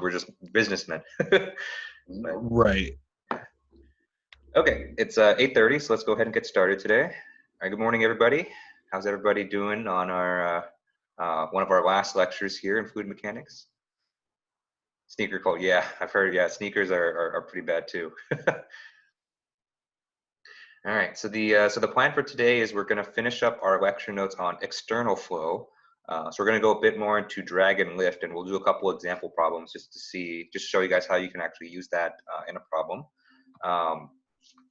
we're just businessmen. Right. Okay, it's 8:30, so let's go ahead and get started today. All right, good morning, everybody. How's everybody doing on our one of our last lectures here in fluid mechanics? Sneaker cold, yeah, I've heard. Yeah, sneakers are pretty bad too. All right, so the plan for today is we're going to finish up our lecture notes on external flow. So we're going to go a bit more into drag and lift, and we'll do a couple example problems just to show you guys how you can actually use that in a problem.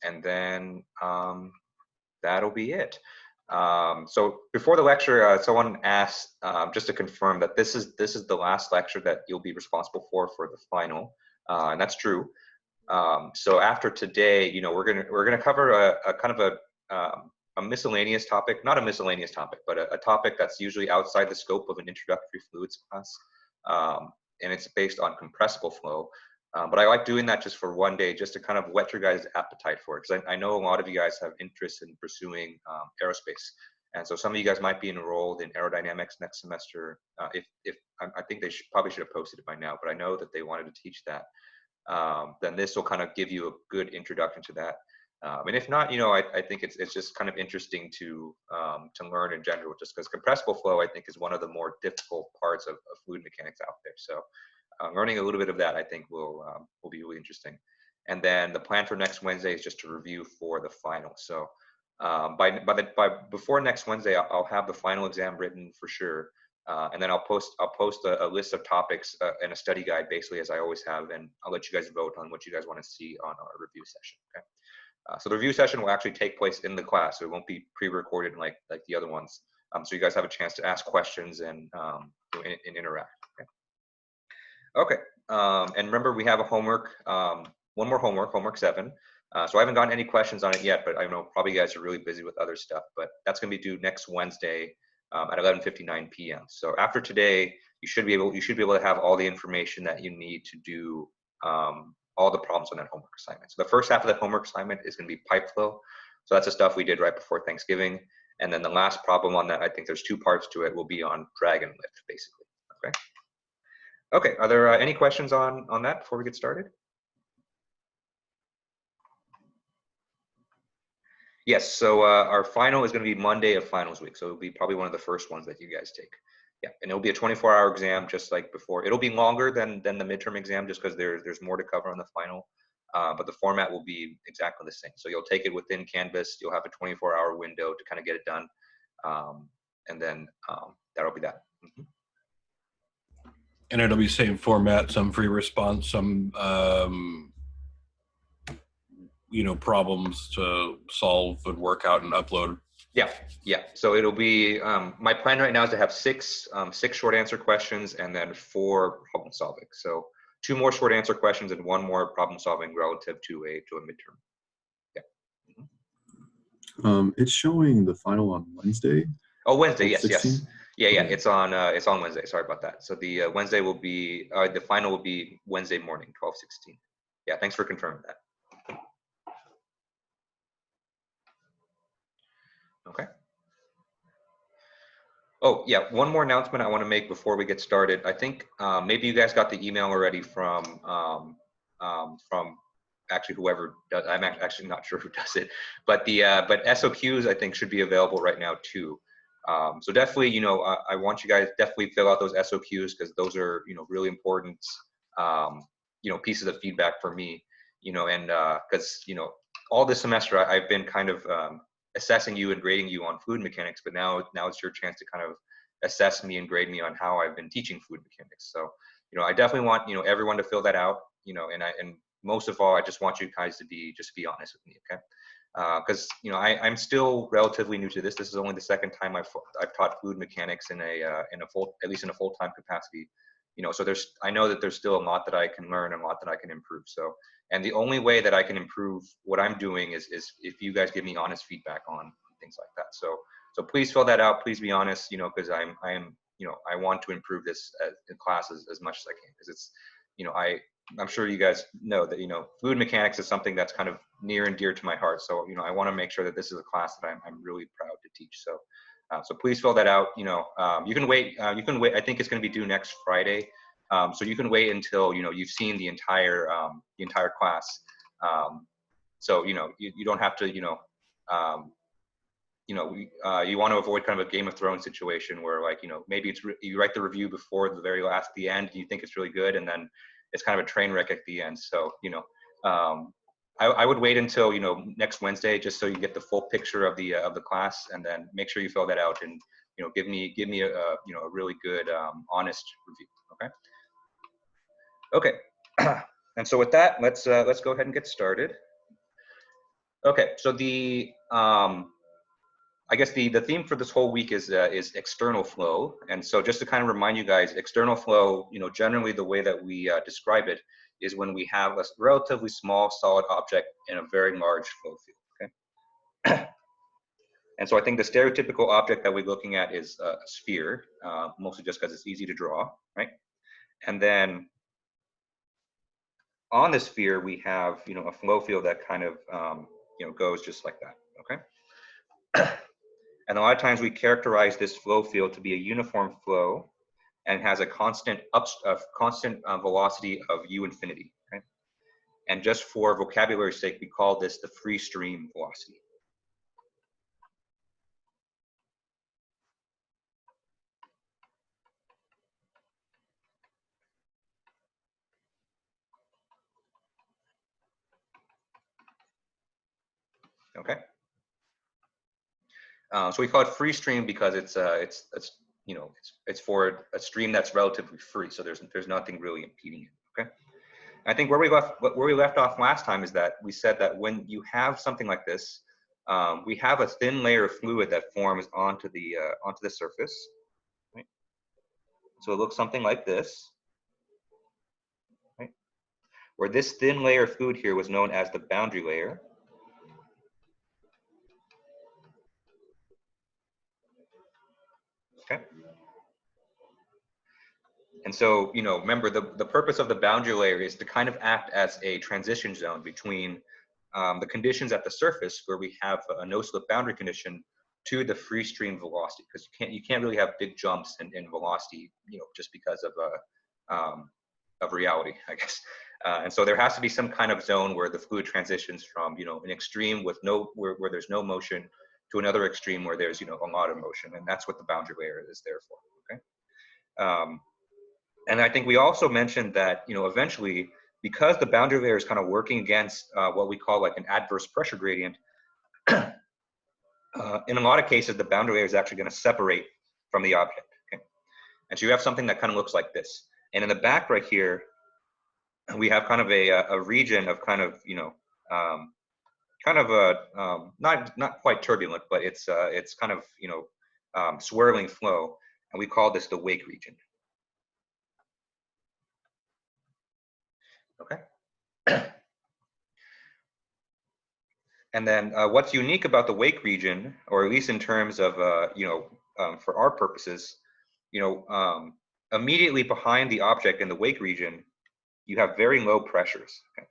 And then that'll be it. So before the lecture, someone asked just to confirm that this is the last lecture that you'll be responsible for the final, and that's true. So after today, we're gonna cover a kind of a miscellaneous topic, not a miscellaneous topic, but a topic that's usually outside the scope of an introductory fluids class, and it's based on compressible flow. But I like doing that just for one day, just to kind of whet your guys' appetite for it, because I know a lot of you guys have interest in pursuing aerospace, and so some of you guys might be enrolled in aerodynamics next semester. If I think they probably should have posted it by now, but I know that they wanted to teach that. Then this will kind of give you a good introduction to that. And if not, I think it's just kind of interesting to learn in general, just because compressible flow, I think, is one of the more difficult parts of fluid mechanics out there. So learning a little bit of that, I think, will be really interesting. And then the plan for next Wednesday is just to review for the final. So before next Wednesday, I'll have the final exam written for sure. And then I'll post a list of topics and a study guide, basically, as I always have, and I'll let you guys vote on what you guys want to see on our review session. Okay. So the review session will actually take place in the class, so it won't be pre-recorded like the other ones. So you guys have a chance to ask questions and interact. Okay. And remember, we have a homework, one more homework 7. So I haven't gotten any questions on it yet, but I know probably you guys are really busy with other stuff. But that's going to be due next Wednesday at 11:59 p.m. So after today, you should be able to have all the information that you need to do all the problems on that homework assignment. So the first half of that homework assignment is going to be pipe flow. So that's the stuff we did right before Thanksgiving. And then the last problem on that, I think there's 2 parts to it, will be on drag and lift, basically. Okay. Okay. Are there any questions on that before we get started? Yes, so our final is going to be Monday of finals week, so it'll be probably one of the first ones that you guys take. Yeah, and it'll be a 24-hour exam, just like before. It'll be longer than the midterm exam, just because there's more to cover on the final, but the format will be exactly the same. So you'll take it within Canvas. You'll have a 24-hour window to kind of get it done, and then that'll be that. Mm-hmm. And it'll be same format, some free response, some problems to solve and work out and upload. Yeah. So it'll be my plan right now is to have 6 short answer questions and then 4 problem solving. So 2 more short answer questions and 1 more problem solving relative to a midterm. Yeah. Mm-hmm. It's showing the final on Wednesday. Oh, Wednesday. Yes. 16? Yes. Yeah. It's on Wednesday. Sorry about that. So the Wednesday will be the final will be Wednesday morning, 12:16. Yeah. Thanks for confirming that. Okay. Oh, yeah, one more announcement I want to make before we get started. I think maybe you guys got the email already from actually whoever does. I'm actually not sure who does it, but but SOQs I think should be available right now too. So definitely, I want you guys definitely fill out those SOQs, because those are really important pieces of feedback for me. And because all this semester I've been kind of assessing you and grading you on fluid mechanics, but now it's your chance to kind of assess me and grade me on how I've been teaching fluid mechanics. So, I definitely want, everyone to fill that out, and most of all, I just want you guys to be honest with me. Okay. Cause I'm still relatively new to this. This is only the second time I've taught fluid mechanics at least in a full-time capacity. So I know that there's still a lot that I can learn and a lot that I can improve. So, and the only way that I can improve what I'm doing is if you guys give me honest feedback on things like that. So please fill that out. Please be honest, because I want to improve this in classes as much as I can, because it's, I'm sure you guys know that, fluid mechanics is something that's kind of near and dear to my heart. So, I want to make sure that this is a class that I'm really proud to teach. So please fill that out. You can wait. I think it's going to be due next Friday. So you can wait until you've seen the entire class. So you don't have to you want to avoid kind of a Game of Thrones situation where like maybe you write the review before the end, and you think it's really good, and then it's kind of a train wreck at the end. So I would wait until next Wednesday just so you get the full picture of the class, and then make sure you fill that out and give me a a really good honest review. Okay. And so with that, let's go ahead and get started. Okay, so I guess the theme for this whole week is external flow. And so just to kind of remind you guys, external flow, generally the way that we describe it is when we have a relatively small solid object in a very large flow field. Okay. And so I think the stereotypical object that we're looking at is a sphere, mostly just because it's easy to draw, right? And then on the sphere we have a flow field that kind of goes just like that. Okay. And a lot of times we characterize this flow field to be a uniform flow and has a constant velocity of u infinity. Okay? And just for vocabulary's sake, we call this the free stream velocity. Okay. So we call it free stream because it's for a stream that's relatively free. So there's nothing really impeding it. Okay. And I think where we left off last time is that we said that when you have something like this, we have a thin layer of fluid that forms onto the surface. Right? So it looks something like this. Right? Where this thin layer of fluid here was known as the boundary layer. Okay. And so, remember the purpose of the boundary layer is to kind of act as a transition zone between the conditions at the surface where we have a no-slip boundary condition to the free stream velocity, because you can't really have big jumps in velocity, just because of reality, I guess. And so there has to be some kind of zone where the fluid transitions from an extreme with where there's no motion to another extreme where there's a lot of motion, and that's what the boundary layer is there for. Okay. And I think we also mentioned that eventually, because the boundary layer is kind of working against what we call like an adverse pressure gradient, in a lot of cases the boundary layer is actually going to separate from the object. Okay. And so you have something that kind of looks like this. And in the back right here, we have kind of a region of kind of not quite turbulent, but it's kind of swirling flow, and we call this the wake region. Okay. And then what's unique about the wake region, or at least in terms of for our purposes, immediately behind the object in the wake region, you have very low pressures. Okay.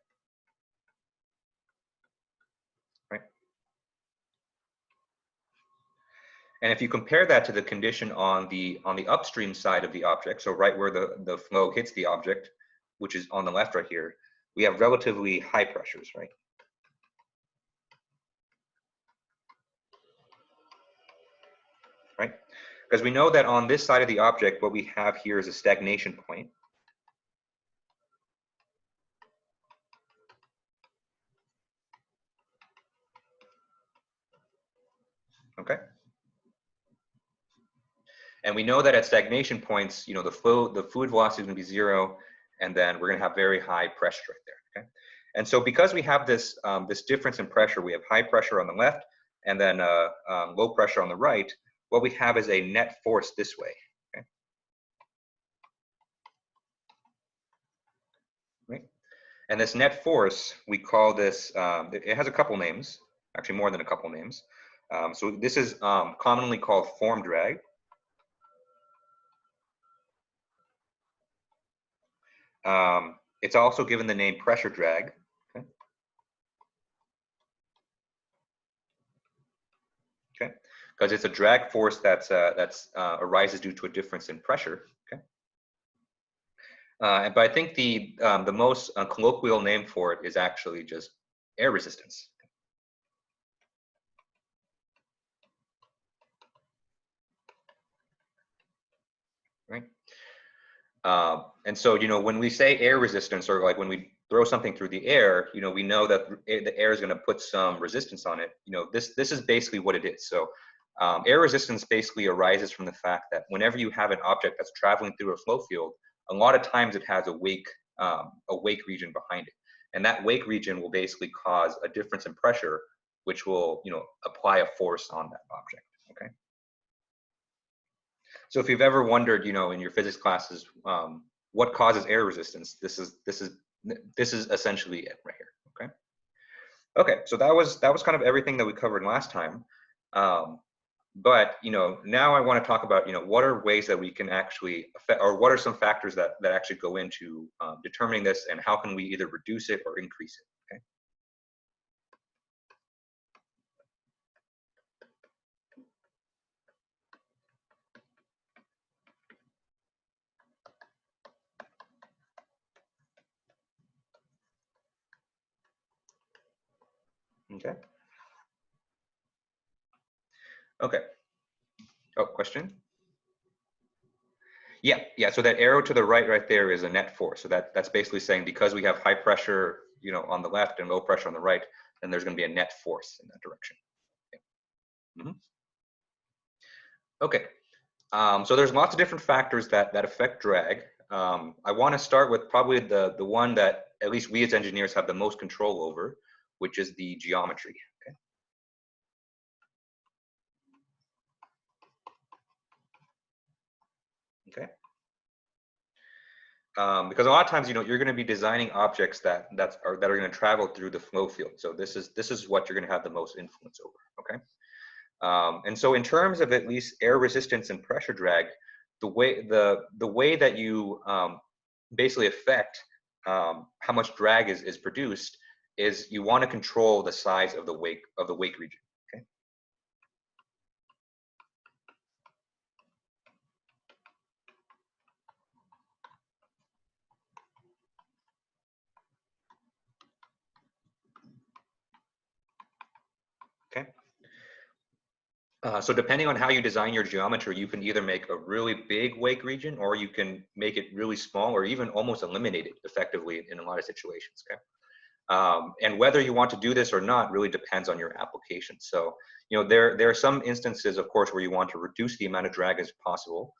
Right. And if you compare that to the condition on the upstream side of the object, so right where the flow hits the object, which is on the left right here, we have relatively high pressures, right? Right? Because we know that on this side of the object, what we have here is a stagnation point. Okay. And we know that at stagnation points, the fluid velocity is going to be 0, and then we're going to have very high pressure right there. Okay. And so because we have this this difference in pressure, we have high pressure on the left and then low pressure on the right. What we have is a net force this way. Okay. Right. And this net force, we call this, it has a couple names, actually more than a couple names. So this is commonly called form drag. It's also given the name pressure drag. Okay. Okay. Because it's a drag force that's arises due to a difference in pressure. Okay. But I think the most colloquial name for it is actually just air resistance. Right. And so, you know, when we say air resistance, or like when we throw something through the air, you know, we know that the air is going to put some resistance on it. You know, this is basically what it is. So air resistance basically arises from the fact that whenever you have an object that's traveling through a flow field, a lot of times it has a wake region behind it. And that wake region will basically cause a difference in pressure, which will, you know, apply a force on that object, okay? So if you've ever wondered, you know, in your physics classes, what causes air resistance, this is essentially it right here. Okay. Okay. So that was kind of everything that we covered last time. But you know, now I want to talk about, you know, what are ways that we can actually affect, or what are some factors that actually go into determining this, and how can we either reduce it or increase it. Okay. Okay. Okay. Oh, question? Yeah, yeah. So that arrow to the right there is a net force. So that's basically saying because we have high pressure, you know, on the left and low pressure on the right, then there's going to be a net force in that direction. Okay. Okay. So there's lots of different factors that affect drag. I want to start with probably the one that at least we as engineers have the most control over, which is the geometry. Okay. Okay. Because a lot of times, you know, you're going to be designing objects that are going to travel through the flow field. So this is what you're going to have the most influence over. Okay. And so in terms of at least air resistance and pressure drag, the way that you basically affect how much drag is produced is you want to control the size of the wake region. Okay. Okay. So depending on how you design your geometry, you can either make a really big wake region, or you can make it really small, or even almost eliminate it effectively in a lot of situations. Okay. And whether you want to do this or not really depends on your application. So, you know, there are some instances, of course, where you want to reduce the amount of drag as possible.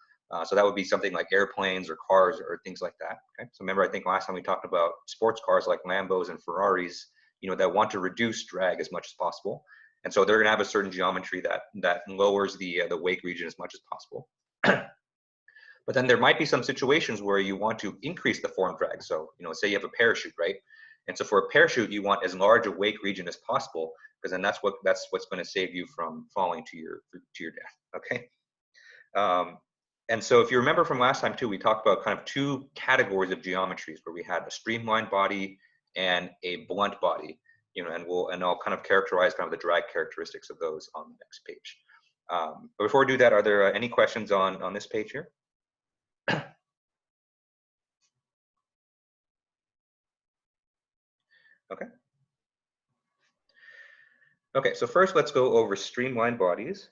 So that would be something like airplanes or cars or things like that. Okay. So remember, I think last time we talked about sports cars like Lambos and Ferraris, you know, that want to reduce drag as much as possible. And so they're going to have a certain geometry that lowers the wake region as much as possible. But then there might be some situations where you want to increase the form drag. So, you know, say you have a parachute, right? And so for a parachute, you want as large a wake region as possible, because then that's what's going to save you from falling to your death. Okay. And so if you remember from last time too, we talked about kind of two categories of geometries, where we had a streamlined body and a blunt body. You know, and I'll kind of characterize kind of the drag characteristics of those on the next page. But before we do that, are there any questions on this page here? Okay. Okay, so first let's go over streamlined bodies.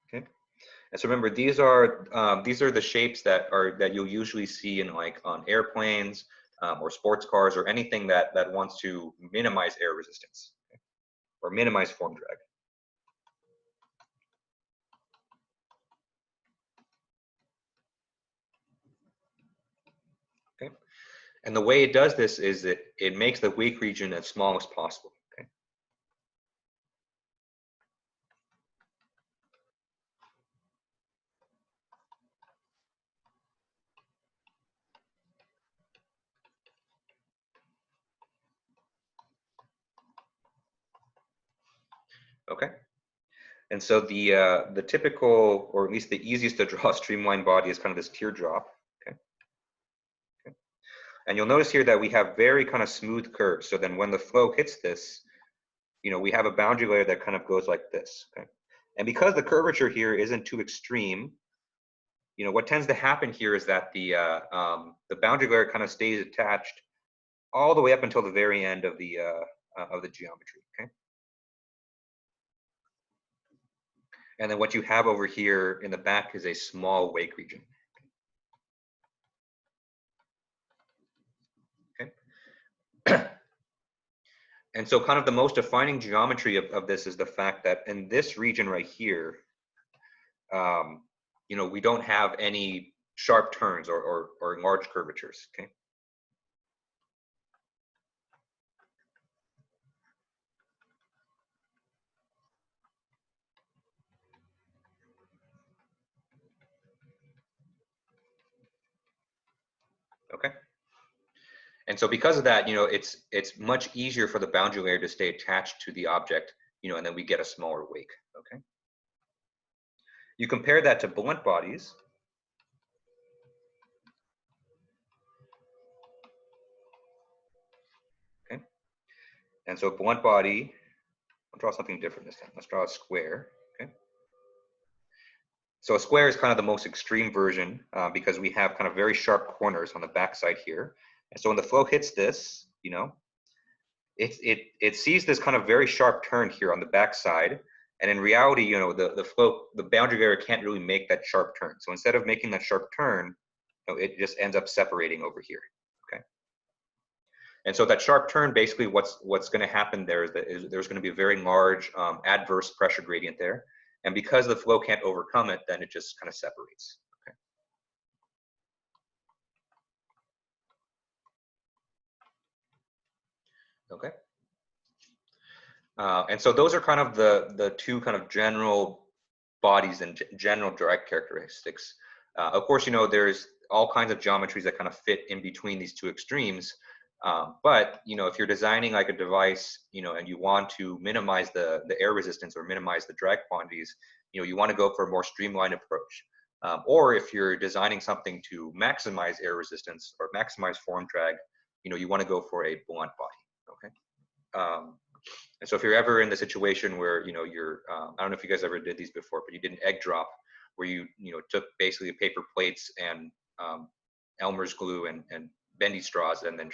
Okay. And so remember, these are the shapes that you'll usually see in like on airplanes or sports cars, or anything that wants to minimize air resistance, okay, or minimize form drag. Okay. And the way it does this is that it makes the wake region as small as possible. Okay. Okay. And so the typical, or at least the easiest to draw streamlined body is kind of this teardrop. Okay. Okay. And you'll notice here that we have very kind of smooth curves. So then when the flow hits this, you know, we have a boundary layer that kind of goes like this. Okay. And because the curvature here isn't too extreme, you know, what tends to happen here is that the boundary layer kind of stays attached all the way up until the very end of the geometry. Okay. And then what you have over here in the back is a small wake region. Okay. And so kind of the most defining geometry of this is the fact that in this region right here, you know, we don't have any sharp turns or large curvatures. Okay. Okay. And so because of that, you know, it's much easier for the boundary layer to stay attached to the object, you know, and then we get a smaller wake. Okay. You compare that to blunt bodies. Okay. And so blunt body, I'll draw something different this time. Let's draw a square. Okay. So a square is kind of the most extreme version because we have kind of very sharp corners on the backside here. And so when the flow hits this, you know, it sees this kind of very sharp turn here on the backside. And in reality, you know, the boundary layer can't really make that sharp turn. So instead of making that sharp turn, you know, it just ends up separating over here. Okay. And so that sharp turn, basically what's going to happen there is that there's going to be a very large adverse pressure gradient there. And because the flow can't overcome it, then it just kind of separates. Okay. And so those are kind of the two kind of general bodies and general drag characteristics. Of course, you know, there's all kinds of geometries that kind of fit in between these two extremes. But, you know, if you're designing like a device, you know, and you want to minimize the air resistance or minimize the drag quantities, you know, you want to go for a more streamlined approach. Or if you're designing something to maximize air resistance or maximize form drag, you know, you want to go for a blunt body. Okay. And so if you're ever in the situation where, you know, you're, I don't know if you guys ever did these before, but you did an egg drop where you know, took basically paper plates and Elmer's glue and bendy straws and then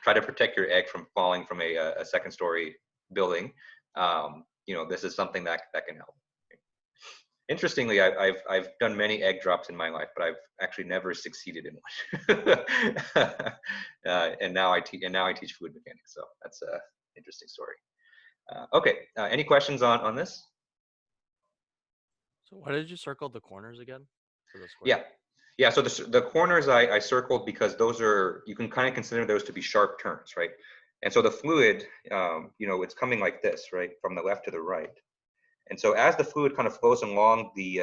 try to protect your egg from falling from a second story building. You know, this is something that can help. Interestingly, I've done many egg drops in my life, but I've actually never succeeded in one. And now I teach fluid mechanics, so that's a interesting story. Okay, any questions on this? So why did you circle the corners again for the square? Yeah. So the corners I circled because those are, you can kind of consider those to be sharp turns, right? And so the fluid, you know, it's coming like this, right, from the left to the right. And so as the fluid kind of flows along the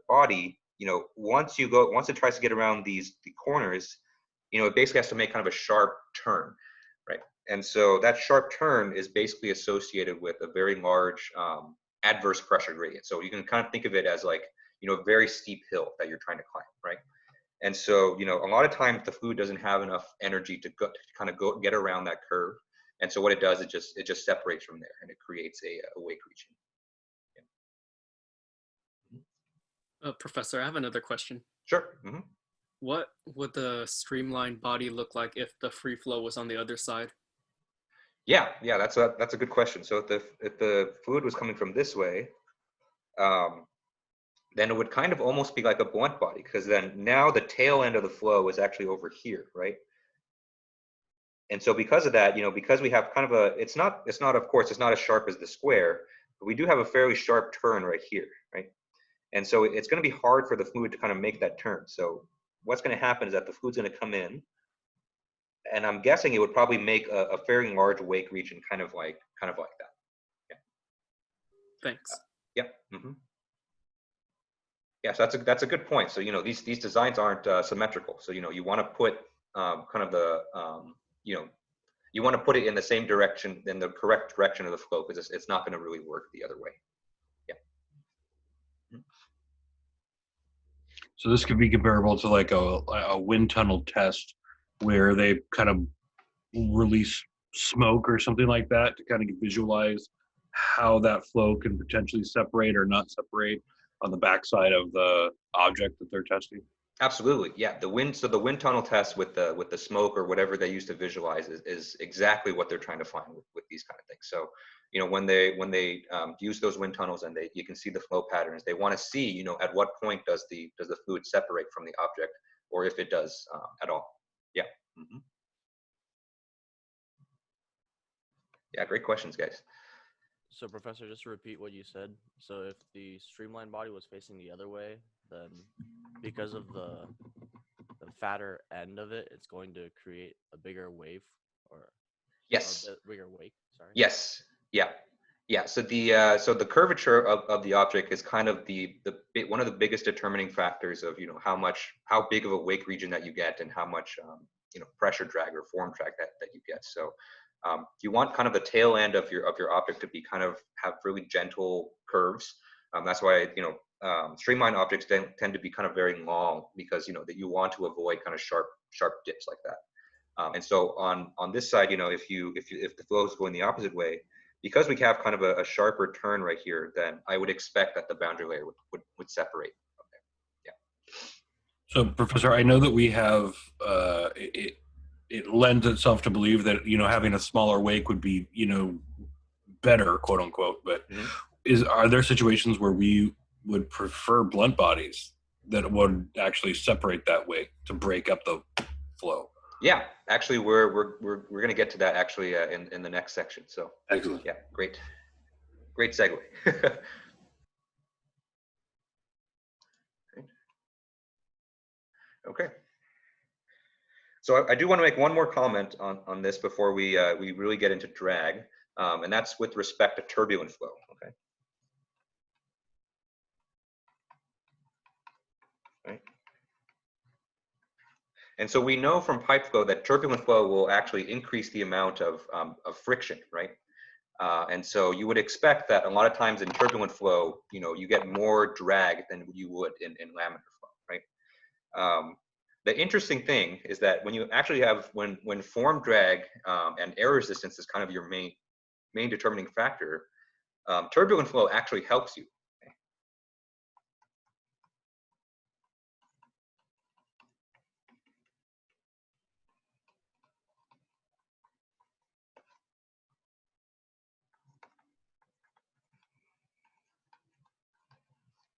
body, you know, once it tries to get around the corners, you know, it basically has to make kind of a sharp turn, right? And so that sharp turn is basically associated with a very large adverse pressure gradient. So you can kind of think of it as like, you know, a very steep hill that you're trying to climb, right? And so, you know, a lot of times the fluid doesn't have enough energy to get around that curve. And so what it does, it just separates from there and it creates a wake region. Professor, I have another question. Sure. Mm-hmm. What would the streamlined body look like if the free flow was on the other side? Yeah, that's a good question. So if the fluid was coming from this way, then it would kind of almost be like a blunt body, because then now the tail end of the flow is actually over here, right? And so because of that, you know, because we have kind of a, it's not of course it's not as sharp as the square, but we do have a fairly sharp turn right here, right? And so it's going to be hard for the fluid to kind of make that turn. So what's going to happen is that the fluid's going to come in, and I'm guessing it would probably make a fairly large wake region, kind of like that. Yeah. Thanks. Yep. Mm-hmm. Yeah, so that's a good point. So, you know, these designs aren't symmetrical. So, you know, you want to put kind of the you know, you want to put it in the same direction, in the correct direction of the flow, because it's not going to really work the other way. Yeah. So this could be comparable to like a wind tunnel test where they kind of release smoke or something like that to kind of visualize how that flow can potentially separate or not separate on the backside of the object that they're testing? Absolutely, yeah. So the wind tunnel test with the smoke or whatever they use to visualize is exactly what they're trying to find with these kind of things. So, you know, when they use those wind tunnels and you can see the flow patterns, they want to see, you know, at what point does the fluid separate from the object, or if it does at all. Yeah. Mm-hmm. Yeah, great questions, guys. So, Professor, just to repeat what you said. So, if the streamlined body was facing the other way, then because of the fatter end of it, it's going to create a bigger wave, or Yes. bigger wake. Sorry. Yes. Yeah. Yeah. So the curvature of the object is kind of one of the biggest determining factors of, you know, how big of a wake region that you get and how much you know, pressure drag or form drag that you get. So you want kind of the tail end of your object to be kind of have really gentle curves. That's why, you know, streamlined objects tend to be kind of very long, because, you know, that you want to avoid kind of sharp dips like that. And so on this side, you know, if the flow is going the opposite way, because we have kind of a sharper turn right here, then I would expect that the boundary layer would separate. Okay. Yeah. So, Professor, I know that we have it lends itself to believe that, you know, having a smaller wake would be, you know, better, quote unquote. But are there situations where we would prefer blunt bodies that would actually separate that wake to break up the flow? Yeah, actually, we're going to get to that actually in the next section. So excellent. Yeah, great segue. Okay. So I do want to make one more comment on this before we really get into drag, and that's with respect to turbulent flow. Okay. Right. And so we know from pipe flow that turbulent flow will actually increase the amount of friction, right? And so you would expect that a lot of times in turbulent flow, you know, you get more drag than you would in laminar flow, right? The interesting thing is that when you actually have, when form drag and air resistance is kind of your main determining factor, turbulent flow actually helps you.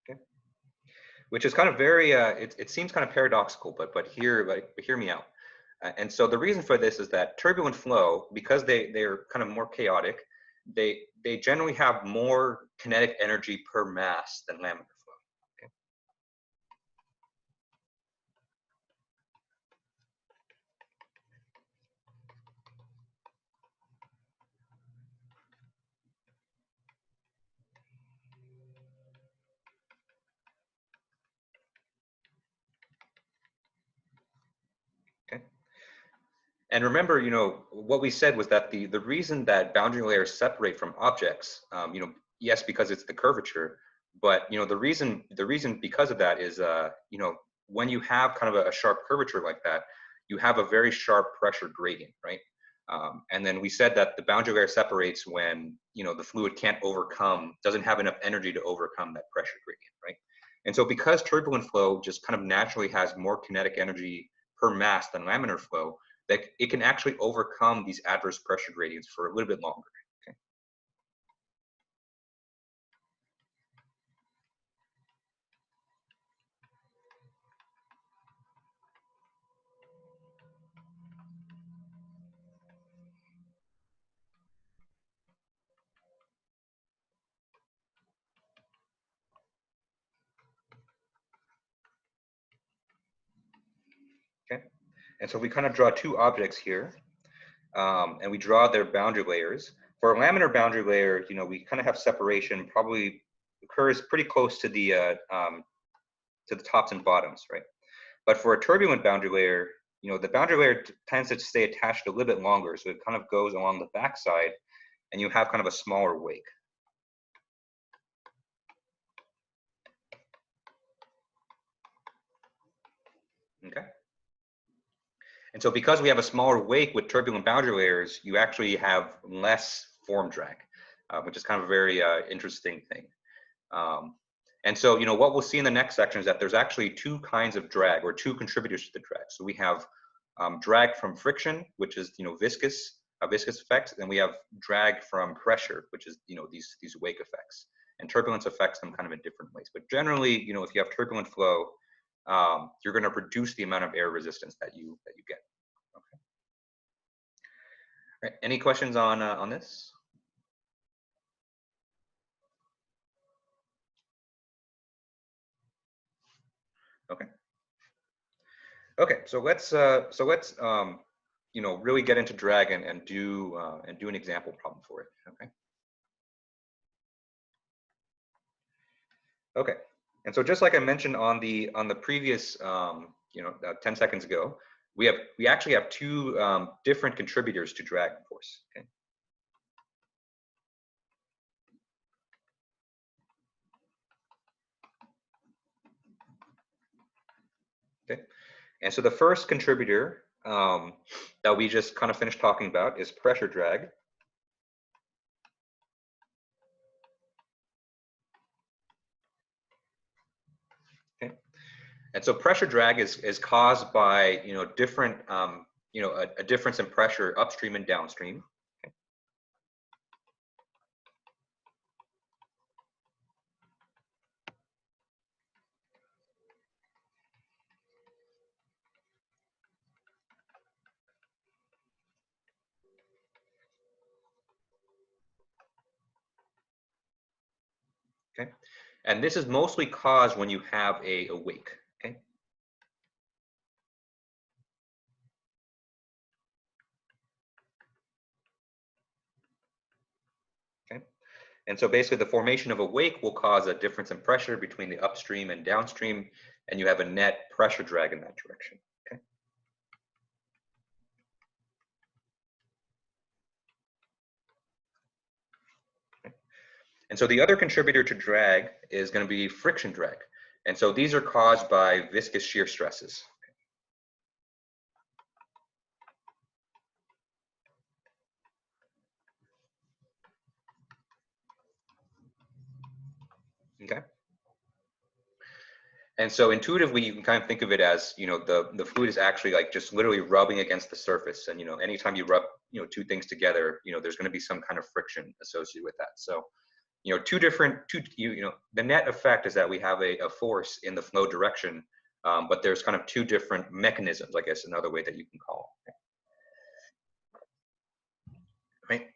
Okay. Which is kind of very, it seems kind of paradoxical, but hear me out. And so the reason for this is that turbulent flow, because they're kind of more chaotic, they generally have more kinetic energy per mass than laminar flow. Okay. Okay. And remember, you know, what we said was that the reason that boundary layers separate from objects, you know, yes, because it's the curvature, but, you know, the reason because of that is, you know, when you have kind of a sharp curvature like that, you have a very sharp pressure gradient, right? And then we said that the boundary layer separates when, you know, the fluid doesn't have enough energy to overcome that pressure gradient, right? And so because turbulent flow just kind of naturally has more kinetic energy per mass than laminar flow, that it can actually overcome these adverse pressure gradients for a little bit longer. Okay. Okay. And so we kind of draw two objects here, and we draw their boundary layers. For a laminar boundary layer, you know, we kind of have separation probably occurs pretty close to the tops and bottoms, right? But for a turbulent boundary layer, you know, the boundary layer tends to stay attached a little bit longer, so it kind of goes along the backside, and you have kind of a smaller wake. Okay. And so because we have a smaller wake with turbulent boundary layers, you actually have less form drag. which is kind of a very interesting thing. And so, what we'll see in the next section is that there's actually two kinds of drag, or two contributors to the drag. So we have drag from friction, which is viscous effects, and we have drag from pressure, which is these wake effects. And turbulence affects them kind of in different ways. But generally, if you have turbulent flow, you're going to reduce the amount of air resistance that you get. Okay. All right. Any questions on this? Okay. Okay. So let's really get into drag and do an example problem for it. Okay. Okay. And so just like I mentioned on the previous 10 seconds ago, we actually have two different contributors to drag force. Okay. Okay. And so the first contributor that we just kind of finished talking about is pressure drag. Okay. And so pressure drag is caused by different a difference in pressure upstream and downstream. Okay. Okay. And this is mostly caused when you have a wake. Okay. Okay. And so basically the formation of a wake will cause a difference in pressure between the upstream and downstream, and you have a net pressure drag in that direction. Okay. And so the other contributor to drag is going to be friction drag. And so these are caused by viscous shear stresses. Okay. And so intuitively, you can kind of think of it as, the fluid is actually like just literally rubbing against the surface. And, anytime you rub, two things together, there's going to be some kind of friction associated with that. So, the net effect is that we have a force in the flow direction, but there's kind of two different mechanisms, I guess, another way that you can call it. Right.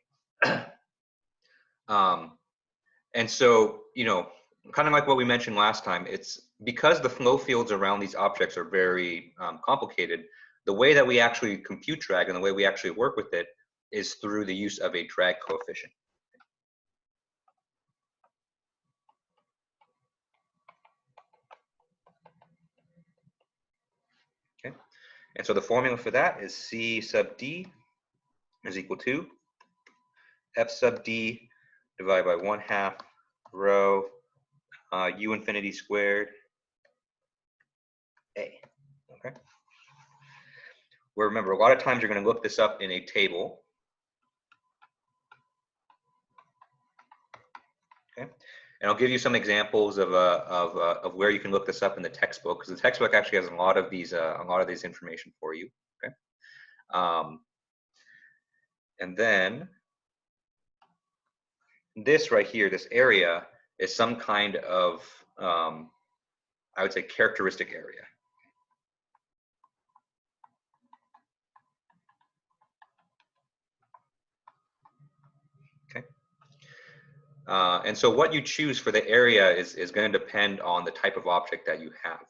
And so, kind of like what we mentioned last time, it's because the flow fields around these objects are very complicated. The way that we actually compute drag and the way we actually work with it is through the use of a drag coefficient. Okay. And so the formula for that is C sub D is equal to F sub D divided by 1/2 rho U infinity squared A. Okay. Where remember, a lot of times you're going to look this up in a table. Okay. And I'll give you some examples of where you can look this up in the textbook, because the textbook actually has a lot of these information for you. Okay. And then this right here, this area, is some kind of I would say characteristic area. Okay. And so what you choose for the area is going to depend on the type of object that you have.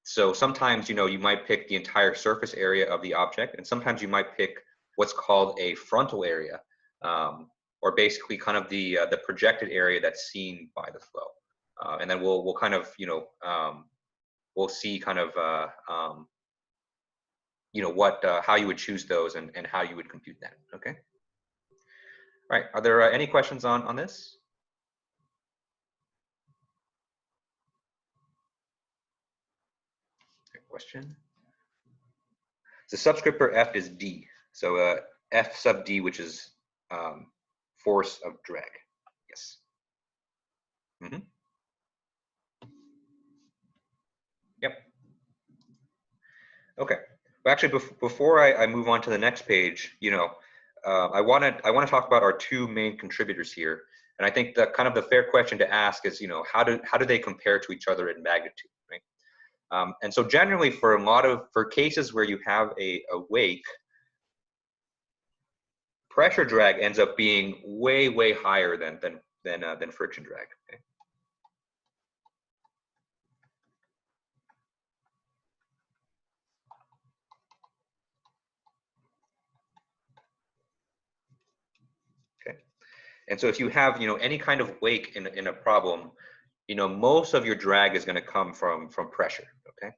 So sometimes, you might pick the entire surface area of the object, and sometimes you might pick what's called a frontal area, or basically kind of the projected area that's seen by the flow. And then we'll kind of, we'll see kind of, how you would choose those and how you would compute that. Okay. All right. Are there any questions on this? Question. The subscript for F is D. So F sub D, which is force of drag. Yes. Yep. Okay. Well, actually, before I move on to the next page, I want to talk about our two main contributors here, and I think that kind of the fair question to ask is, how do they compare to each other in magnitude, right? And so generally, for cases where you have a wake, pressure drag ends up being way higher than friction drag. Okay? Okay. And so if you have any kind of wake in a problem, most of your drag is going to come from pressure. Okay.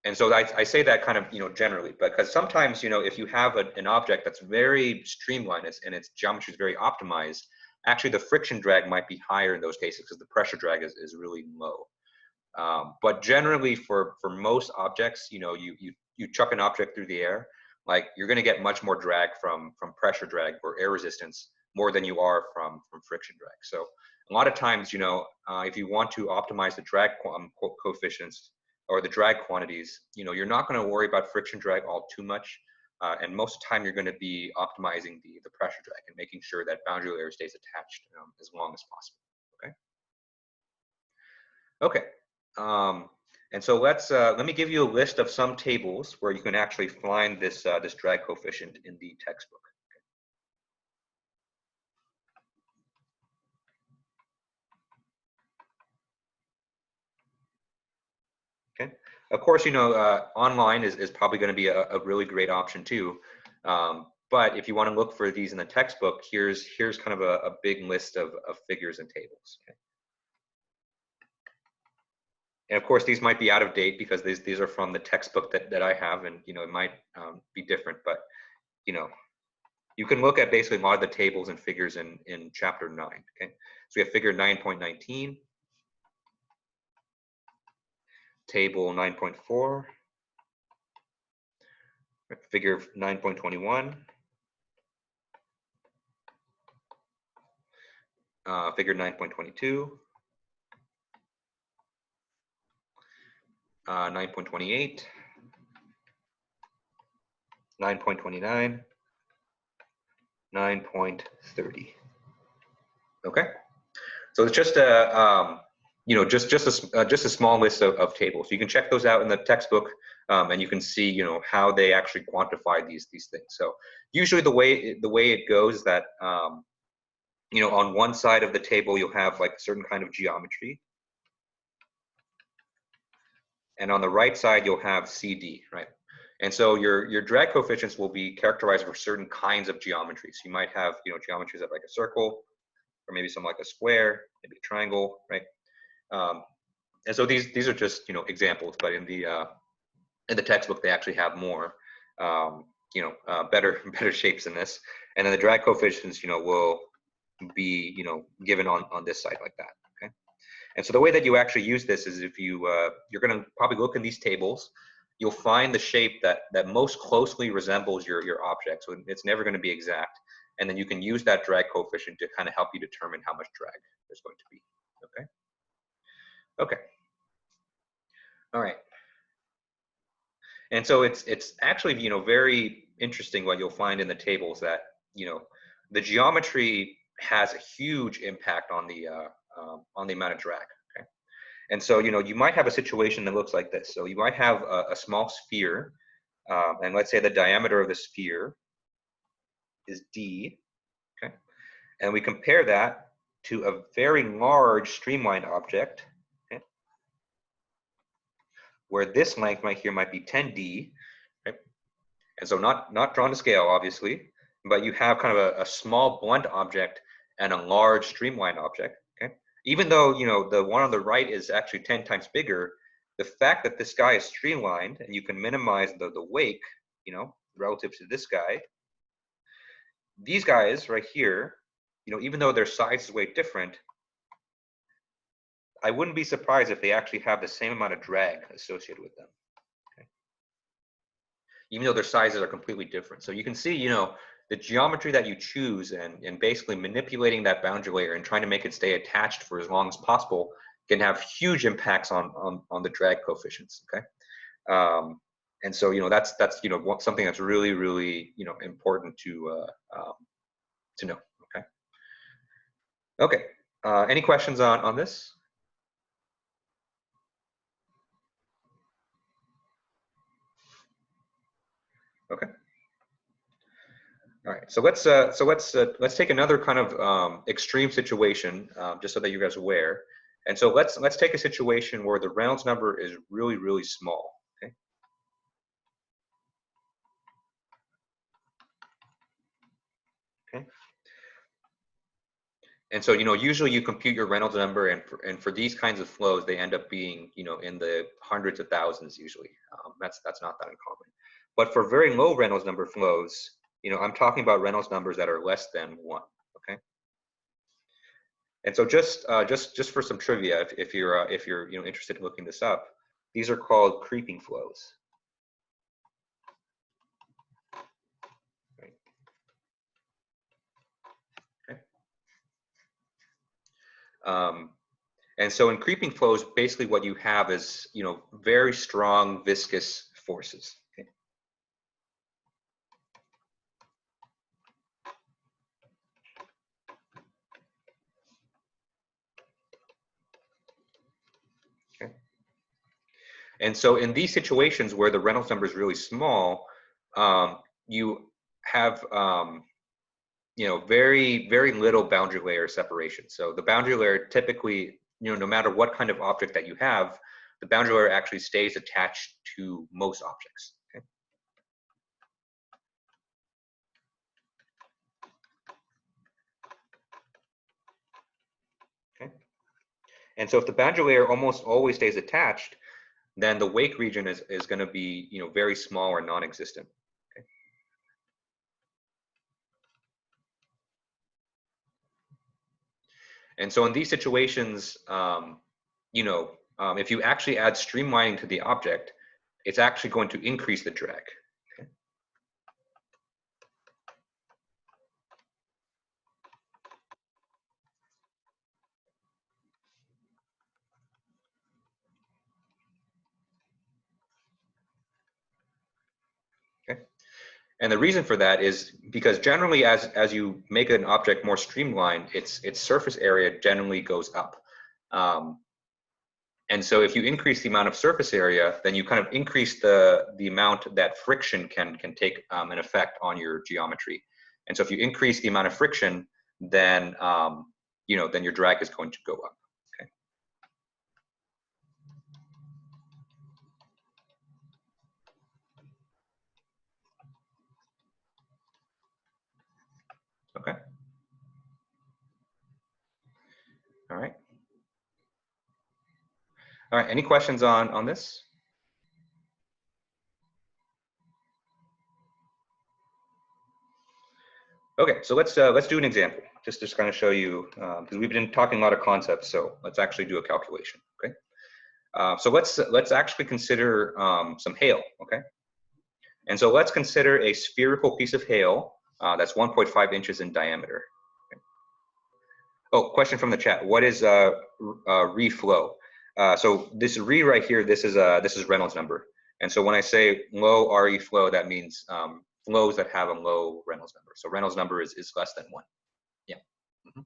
And so I say that kind of generally, because sometimes if you have an object that's very streamlined and its geometry is very optimized, actually the friction drag might be higher in those cases because the pressure drag is really low. But generally for most objects, you chuck an object through the air, like you're going to get much more drag from pressure drag or air resistance more than you are from friction drag. So a lot of times, if you want to optimize the drag coefficients or the drag quantities, you're not going to worry about friction drag all too much. And most of the time, you're going to be optimizing the pressure drag and making sure that boundary layer stays attached as long as possible. Okay. Okay. And so let me give you a list of some tables where you can actually find this drag coefficient in the textbook. Okay. Of course, online is probably going to be a really great option too. But if you want to look for these in the textbook, here's kind of a big list of figures and tables. Okay. And of course, these might be out of date because these are from the textbook that I have, and it might be different. But you can look at basically a lot of the tables and figures in chapter 9. Okay, so we have figure 9.19, table 9.4, figure 9.21, figure 9.22, 9.28, 9.29, 9.30. Okay, so it's just a just a small list of tables. You can check those out in the textbook, and you can see how they actually quantify these things. So usually the way it goes is that on one side of the table you'll have like a certain kind of geometry, and on the right side you'll have CD, right? And so your drag coefficients will be characterized for certain kinds of geometries. You might have geometries of like a circle, or maybe some like a square, maybe a triangle, right? And so these are just examples, but in the textbook they actually have more better shapes in this, and then the drag coefficients will be given on this side like that. Okay, and so the way that you actually use this is if you're going to probably look in these tables, you'll find the shape that most closely resembles your object. So it's never going to be exact, and then you can use that drag coefficient to kind of help you determine how much drag there's going to be. Okay. Okay. All right. And so it's actually very interesting what you'll find in the tables that the geometry has a huge impact on the amount of drag. Okay. And so you might have a situation that looks like this. So you might have a small sphere, and let's say the diameter of the sphere is d. Okay. And we compare that to a very large streamlined object, okay, where this length right here might be 10d, right? And so not drawn to scale, obviously, but you have kind of a small blunt object and a large streamlined object, okay? Even though the one on the right is actually 10 times bigger, the fact that this guy is streamlined and you can minimize the wake, relative to this guy, these guys right here, even though their size is way different, I wouldn't be surprised if they actually have the same amount of drag associated with them. Okay. even though their sizes are completely different. So you can see, you know, the geometry that you choose and basically manipulating that boundary layer and trying to make it stay attached for as long as possible can have huge impacts on the drag coefficients, okay? And so, you know, that's you know, something that's really, really, you know, important to know, okay? Okay, any questions on this? Okay. All right, so let's take another kind of extreme situation, just so that you guys are aware. And so let's take a situation where the Reynolds number is really, really small. Okay. Okay. And so, you know, usually you compute your Reynolds number, and for these kinds of flows, they end up being, you know, in the hundreds of thousands usually. That's not that uncommon. But for very low Reynolds number flows, you know, I'm talking about Reynolds numbers that are less than 1. Okay. And so just for some trivia, if you're you know, interested in looking this up, these are called creeping flows. Right. Okay. And so in creeping flows, basically what you have is, you know, very strong viscous forces. Okay. Okay. And so in these situations where the Reynolds number is really small, you have you know, very, very little boundary layer separation. So the boundary layer typically, you know, no matter what kind of object that you have, the boundary layer actually stays attached to most objects. Okay. Okay. And so if the boundary layer almost always stays attached, then the wake region is going to be, you know, very small or non-existent. Okay. And so in these situations, you know, if you actually add streamlining to the object, it's actually going to increase the drag. Okay. Okay. And the reason for that is because generally, as you make an object more streamlined, its surface area generally goes up. And so if you increase the amount of surface area, then you kind of increase the amount that friction can take an effect on your geometry. And so if you increase the amount of friction, then you know, then your drag is going to go up. Okay. Okay. All right. All right. Any questions on this? Okay, so let's do an example, just to kind of show you, because we've been talking a lot of concepts, so let's actually do a calculation. Okay, so let's actually consider some hail. Okay, and so let's consider a spherical piece of hail that's 1.5 inches in diameter. Okay. Oh, question from the chat: what is reflow? So this re right here, this is Reynolds number, and so when I say low RE flow, that means flows that have a low Reynolds number. So Reynolds number is less than 1. Yeah. Mm-hmm.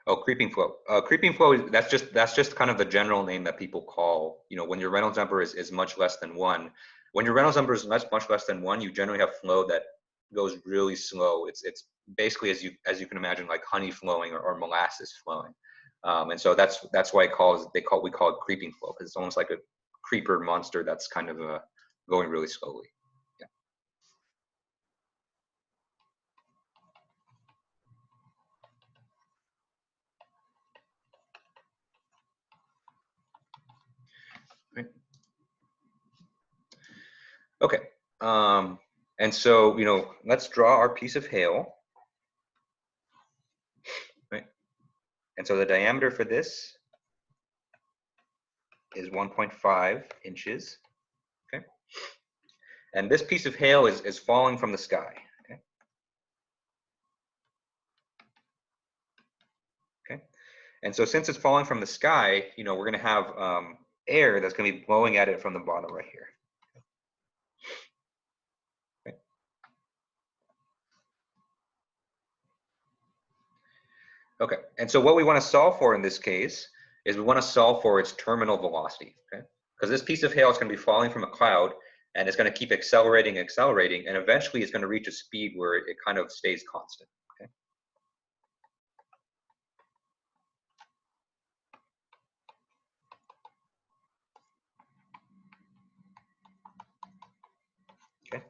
Oh, creeping flow. Creeping flow, that's just kind of the general name that people call, you know, when your Reynolds number is much less than 1. When your Reynolds number is much less than 1, you generally have flow that goes really slow. It's basically, as you can imagine, like honey flowing or molasses flowing. And so that's why we call it creeping flow, because it's almost like a creeper monster that's kind of going really slowly. Yeah. Right. Okay. And so, you know, let's draw our piece of hail. Right. And so the diameter for this is 1.5 inches. Okay. And this piece of hail is falling from the sky. Okay. Okay. And so since it's falling from the sky, we're going to have air that's going to be blowing at it from the bottom right here. Okay. Okay. And so what we want to solve for in this case is we want to solve for its terminal velocity. Okay. Because this piece of hail is going to be falling from a cloud, and it's going to keep accelerating, accelerating, and eventually it's going to reach a speed where it kind of stays constant. Okay. Okay.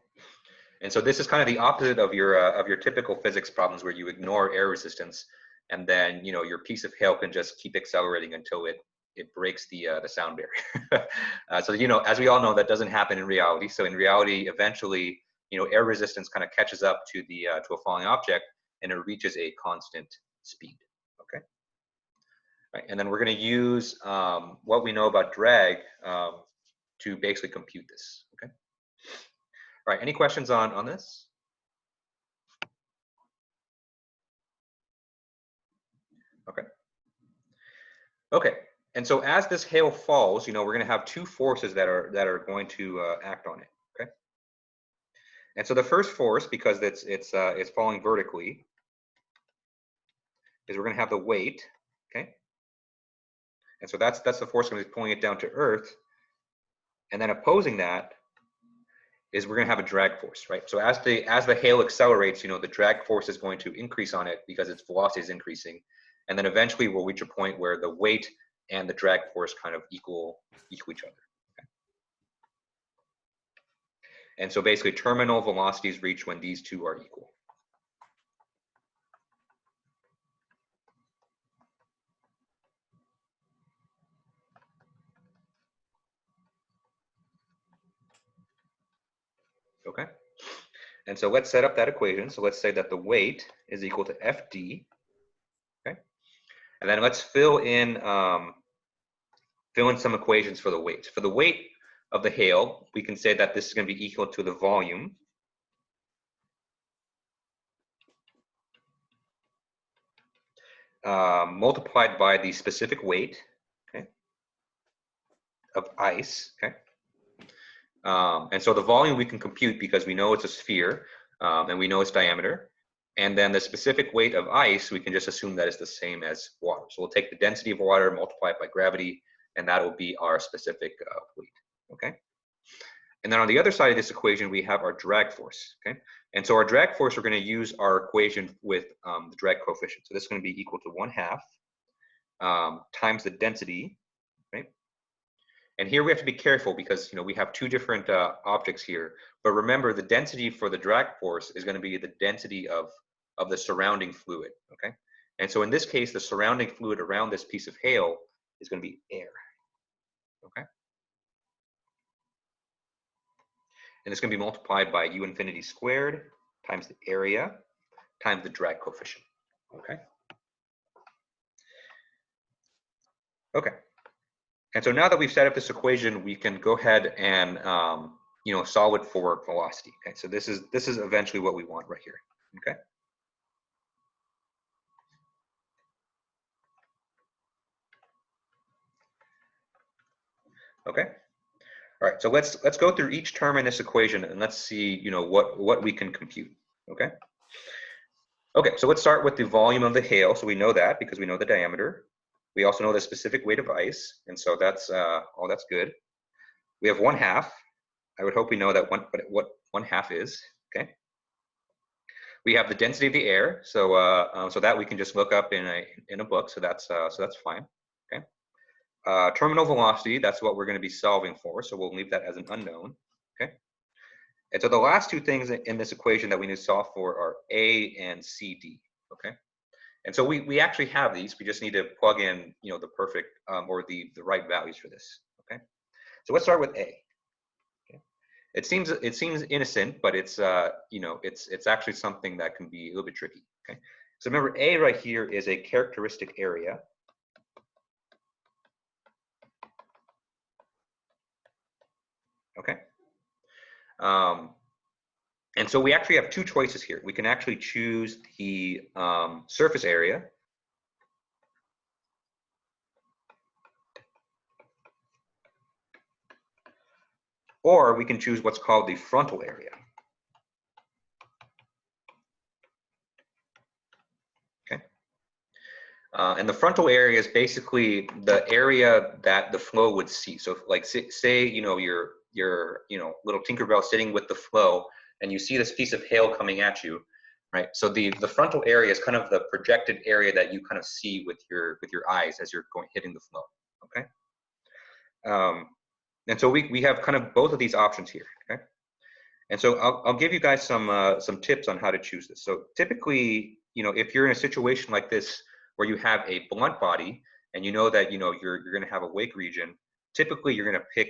And so this is kind of the opposite of your typical physics problems where you ignore air resistance, and then your piece of hail can just keep accelerating until it breaks the sound barrier. So as we all know, that doesn't happen in reality. So in reality, eventually, air resistance kind of catches up to to a falling object, and it reaches a constant speed. Okay. Right. And then we're going to use what we know about drag to basically compute this. Okay. All right. Any questions on this? Okay. Okay. And so as this hail falls, we're going to have two forces that are going to act on it. Okay. And so the first force, because it's falling vertically, is we're going to have the weight. Okay. And so that's the force going to be pulling it down to Earth. And then opposing that is we're going to have a drag force, right? So as the hail accelerates, the drag force is going to increase on it because its velocity is increasing, and then eventually we'll reach a point where the weight and the drag force kind of equal each other. Okay? And so basically terminal velocities reach when these two are equal. Okay. And so let's set up that equation. So let's say that the weight is equal to FD. Okay. And then let's fill in some equations for the weight. For the weight of the hail, we can say that this is going to be equal to the volume multiplied by the specific weight, okay, of ice. Okay. And so the volume we can compute because we know it's a sphere and we know its diameter. And then the specific weight of ice, we can just assume that it's the same as water. So we'll take the density of water, multiply it by gravity, and that will be our specific weight. Okay. And then on the other side of this equation, we have our drag force. Okay. And so our drag force, we're going to use our equation with the drag coefficient. So this is going to be equal to 1/2 times the density. Right. And here we have to be careful because we have two different objects here. But remember, the density for the drag force is going to be the density of the surrounding fluid. Okay. And so in this case, the surrounding fluid around this piece of hail is going to be air. Okay. And it's going to be multiplied by U infinity squared times the area times the drag coefficient. Okay. Okay. And so now that we've set up this equation, we can go ahead and solve it for velocity. Okay. So this is eventually what we want right here. Okay. Okay. All right, so let's go through each term in this equation and let's see, what we can compute. Okay. Okay, so let's start with the volume of the hail. So we know that because we know the diameter. We also know the specific weight of ice, and so that's all that's good. We have 1/2. I would hope we know that what 1/2 is. Okay. We have the density of the air, so so that we can just look up in a book. So that's fine. Okay. Terminal velocity, that's what we're going to be solving for, so we'll leave that as an unknown. Okay. And so the last two things in this equation that we need to solve for are A and CD. Okay. And so we actually have these. We just need to plug in, the perfect or the right values for this. Okay. So let's start with A. Okay. It seems innocent, but it's it's actually something that can be a little bit tricky. Okay. So remember, A right here is a characteristic area. And so we actually have two choices here. We can actually choose the surface area, or we can choose what's called the frontal area. Okay. And the frontal area is basically the area that the flow would see. So like say you're little Tinkerbell sitting with the flow, and you see this piece of hail coming at you, right? So the frontal area is kind of the projected area that you kind of see with your eyes as you're hitting the flow. Okay. And so we have kind of both of these options here. Okay. And so I'll give you guys some tips on how to choose this. So typically, if you're in a situation like this where you have a blunt body and you know that you're going to have a wake region, typically you're going to pick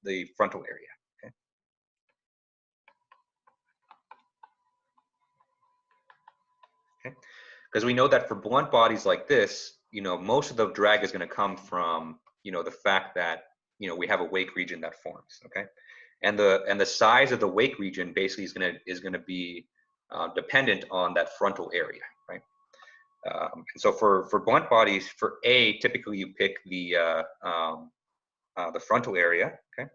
the frontal area. Okay. Okay. Because we know that for blunt bodies like this, most of the drag is going to come from the fact that we have a wake region that forms. Okay. And the size of the wake region basically is gonna be dependent on that frontal area, right? And so for blunt bodies, for A, typically you pick the frontal area, okay?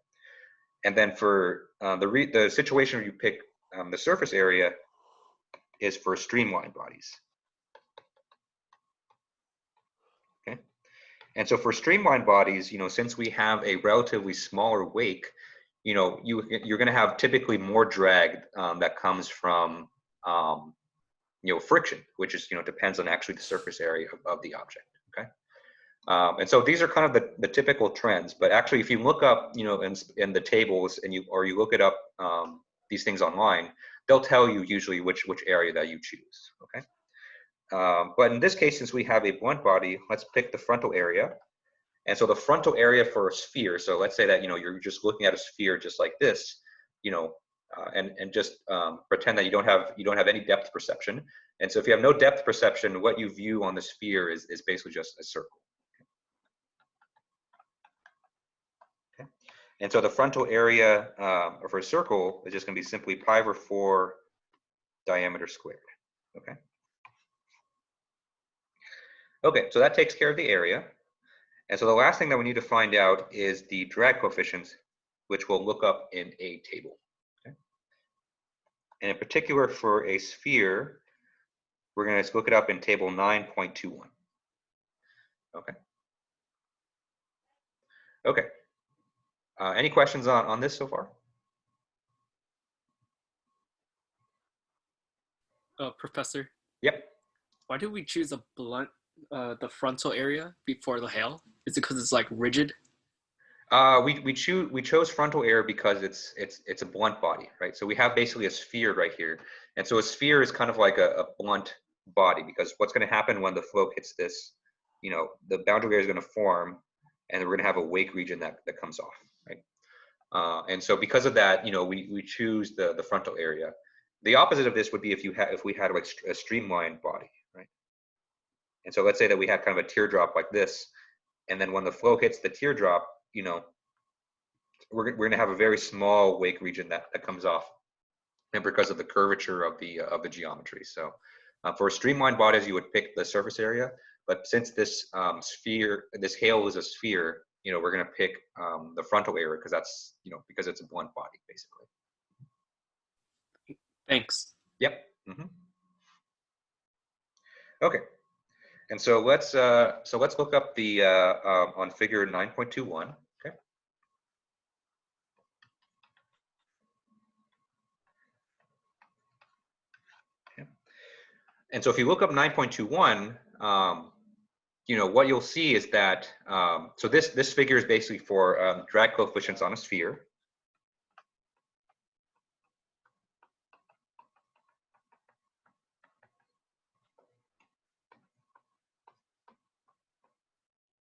And then for the situation where you pick the surface area is for streamlined bodies. Okay. And so for streamlined bodies, since we have a relatively smaller wake, you're going to have typically more drag that comes from friction, which is depends on actually the surface area of the object. Okay. And so these are kind of the typical trends, but actually if you look up in the tables and you look it up these things online, they'll tell you usually which area that you choose. Okay. But in this case, since we have a blunt body, let's pick the frontal area. And so the frontal area for a sphere, so let's say that you're just looking at a sphere just like this, and just pretend that you don't have any depth perception. And so if you have no depth perception, what you view on the sphere is basically just a circle. Okay. And so the frontal area for a circle is just going to be simply pi/4 diameter squared. Okay. Okay, so that takes care of the area. And so the last thing that we need to find out is the drag coefficients, which we'll look up in a table. Okay? And in particular for a sphere, we're going to look it up in table 9.21. Okay. Okay. Any questions on this so far? Professor? Yep. Why did we choose the frontal area before the hail? Is it because it's like rigid? We chose frontal area because it's a blunt body, right? So we have basically a sphere right here, and so a sphere is kind of like a blunt body, because what's going to happen when the flow hits this, the boundary layer is going to form, and we're going to have a wake region that comes off, right? And so because of that, we choose the frontal area. The opposite of this would be if we had like a streamlined body, right? And so let's say that we had kind of a teardrop like this, and then when the flow hits the teardrop, we're going to have a very small wake region that comes off, and because of the curvature of the geometry. So for streamlined bodies, you would pick the surface area, but since this hail is a sphere, we're going to pick the frontal area because that's because it's a blunt body basically. Thanks. Yep. Mm-hmm. Okay. And so let's look up the on figure 9.21. Okay. Okay. And so if you look up 9.21, what you'll see is that so this figure is basically for drag coefficients on a sphere.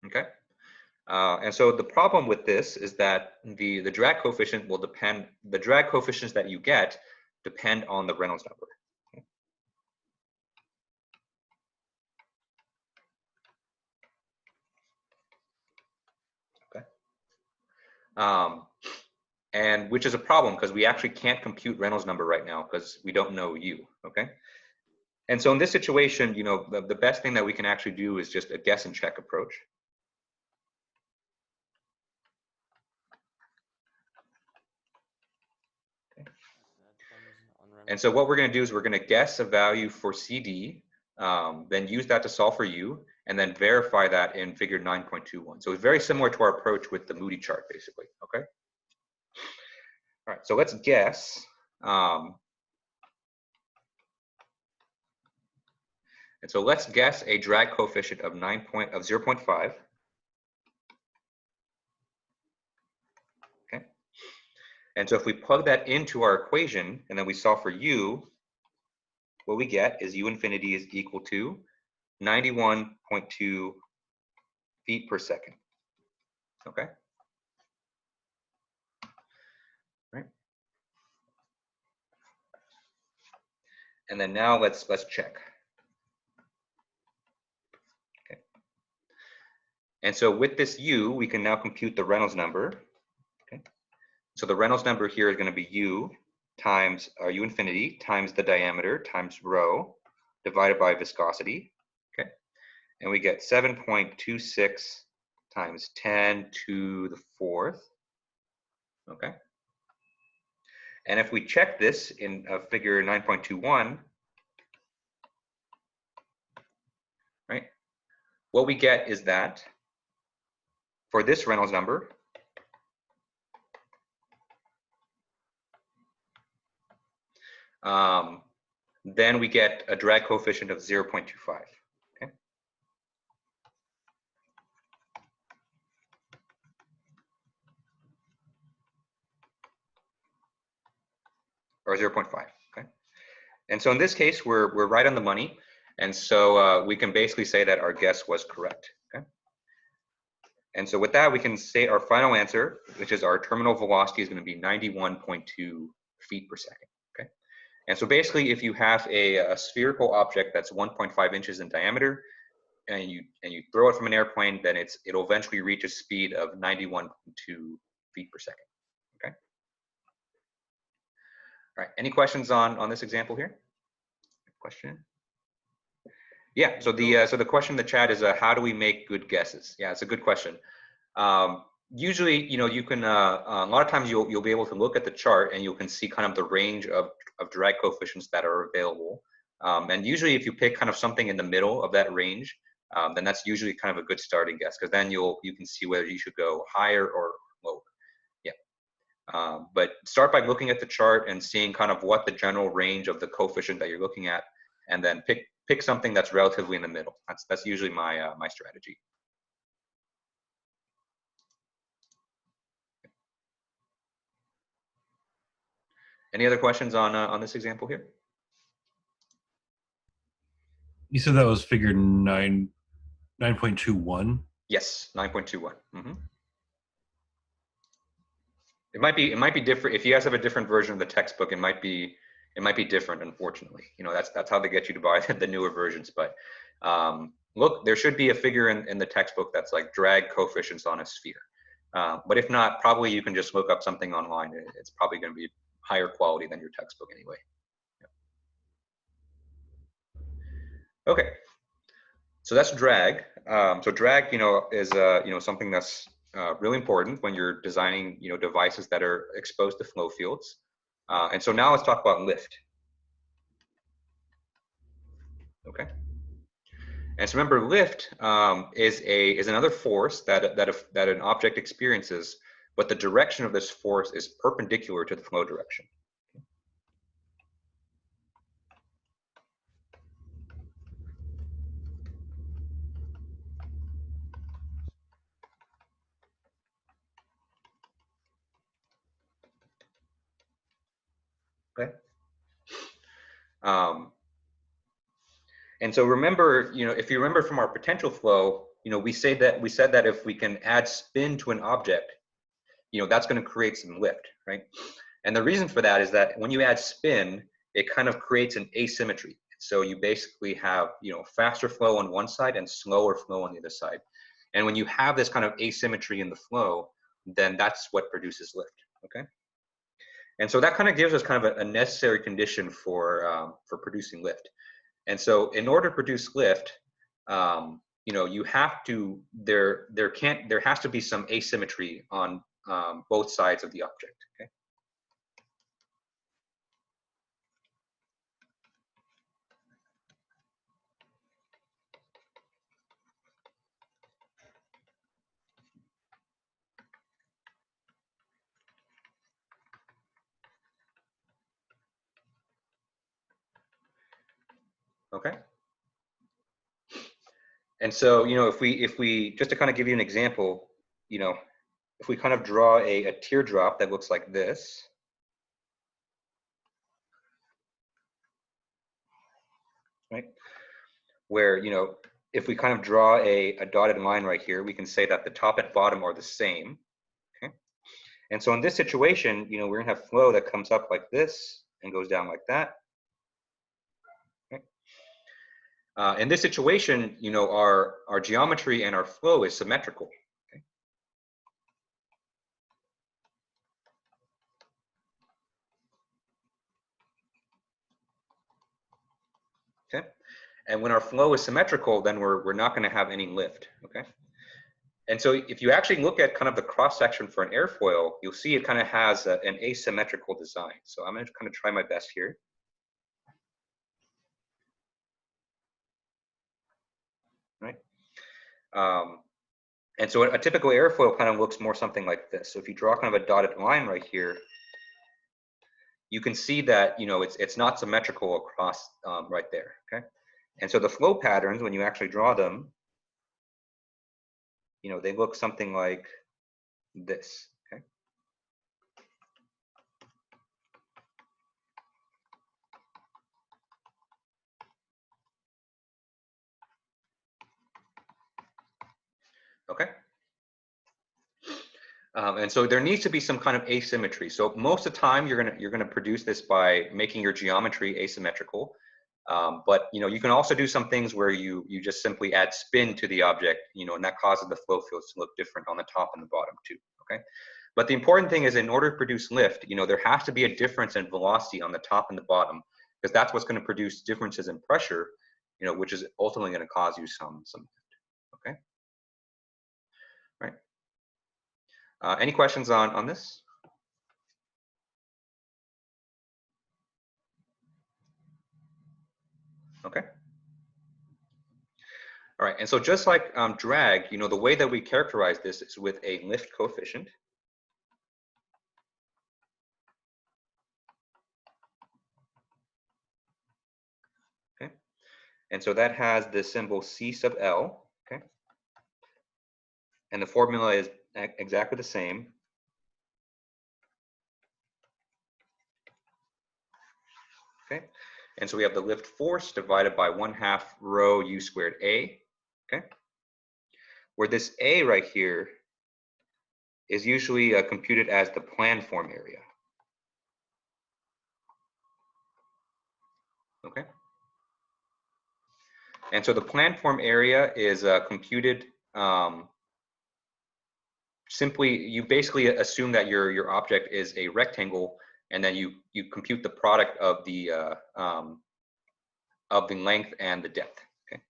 Okay. And so the problem with this is that the drag coefficient will depend, the drag coefficients that you get depend on the Reynolds number. Okay. and which is a problem because we actually can't compute Reynolds number right now because we don't know U, okay? And so in this situation, you know, the best thing that we can actually do is just a guess and check approach. And so what we're going to do is we're going to guess a value for CD, then use that to solve for U, and then verify that in figure 9.21. So it's very similar to our approach with the Moody chart, basically, okay? All right, so let's guess. And so let's guess a drag coefficient of 0.5. Okay. And so if we plug that into our equation and then we solve for U, what we get is U infinity is equal to 91.2 feet per second. Okay. Right. And then now let's check. Okay. And so with this U, we can now compute the Reynolds number. Okay. So the Reynolds number here is going to be U times U infinity times the diameter times rho divided by viscosity. Okay. And we get 7.26 times 10 to the 4th. Okay. And if we check this in figure 9.21, right, what we get is that for this Reynolds number, then we get a drag coefficient of 0.25. Okay. Or 0.5. Okay. And so in this case, we're right on the money, and so we can basically say that our guess was correct. Okay. And so with that, we can say our final answer, which is our terminal velocity, is going to be 91.2 feet per second. Okay. And so basically, if you have a spherical object that's 1.5 inches in diameter, and you throw it from an airplane, then it'll eventually reach a speed of 91.2 feet per second. Okay. All right. Any questions on this example here? Question? Yeah. So the question in the chat is how do we make good guesses? Yeah, it's a good question. Usually, you know, you can a lot of times you'll be able to look at the chart and you can see kind of the range of drag coefficients that are available. And usually, if you pick kind of something in the middle of that range, then that's usually kind of a good starting guess because then you can see whether you should go higher or lower. Yeah. But start by looking at the chart and seeing kind of what the general range of the coefficient that you're looking at, and then pick something that's relatively in the middle. That's usually my my strategy. Any other questions on this example here? You said that was figure 9.21. Yes, 9.21. Mm-hmm. It might be different. If you guys have a different version of the textbook, it might be different. Unfortunately, you know that's how they get you to buy the newer versions. But look, there should be a figure in the textbook that's like drag coefficients on a sphere. But if not, probably you can just look up something online. It's probably going to be higher quality than your textbook anyway. Yeah. Okay. So that's drag. So drag, you know, is you know, something that's really important when you're designing, you know, devices that are exposed to flow fields. And so now let's talk about lift. Okay. And so remember, lift is another force that an object experiences, but the direction of this force is perpendicular to the flow direction. Okay. And so remember, you know, if you remember from our potential flow, you know, we said that if we can add spin to an object, you know, that's going to create some lift, right? And the reason for that is that when you add spin, it kind of creates an asymmetry. So you basically have, you know, faster flow on one side and slower flow on the other side. And when you have this kind of asymmetry in the flow, then that's what produces lift. Okay. And so that kind of gives us kind of a necessary condition for producing lift. And so in order to produce lift, you know, you have to, there has to be some asymmetry on both sides of the object, okay? Okay. And so, you know, if we just to kind of give you an example, you know, if we kind of draw a teardrop that looks like this, right? Where, you know, if we kind of draw a dotted line right here, we can say that the top and bottom are the same, okay? And so in this situation, you know, we're gonna have flow that comes up like this and goes down like that. In this situation, you know, our geometry and our flow is symmetrical. Okay? Okay. And when our flow is symmetrical, then we're not going to have any lift. Okay. And so if you actually look at kind of the cross section for an airfoil, you'll see it kind of has an asymmetrical design. So I'm going to kind of try my best here. Right. And so a typical airfoil kind of looks more something like this. So if you draw kind of a dotted line right here, you can see that, you know, it's not symmetrical across right there. Okay. And so the flow patterns, when you actually draw them, you know, they look something like this. Okay. Okay. And so there needs to be some kind of asymmetry. So most of the time, you're gonna produce this by making your geometry asymmetrical. But you know, you can also do some things where you just simply add spin to the object, you know, and that causes the flow fields to look different on the top and the bottom too. Okay. But the important thing is, in order to produce lift, you know, there has to be a difference in velocity on the top and the bottom, because that's what's going to produce differences in pressure, you know, which is ultimately going to cause you some lift. Okay. Right. Any questions on this? Okay. All right, and so just like drag, you know, the way that we characterize this is with a lift coefficient. Okay, and so that has the symbol C sub L, okay? And the formula is exactly the same. Okay, and so we have the lift force divided by 1/2 rho u squared A, okay? Where this A right here is usually computed as the planform area. Okay. And so the planform area is computed simply, you basically assume that your object is a rectangle, and then you compute the product of the length and the depth. Okay.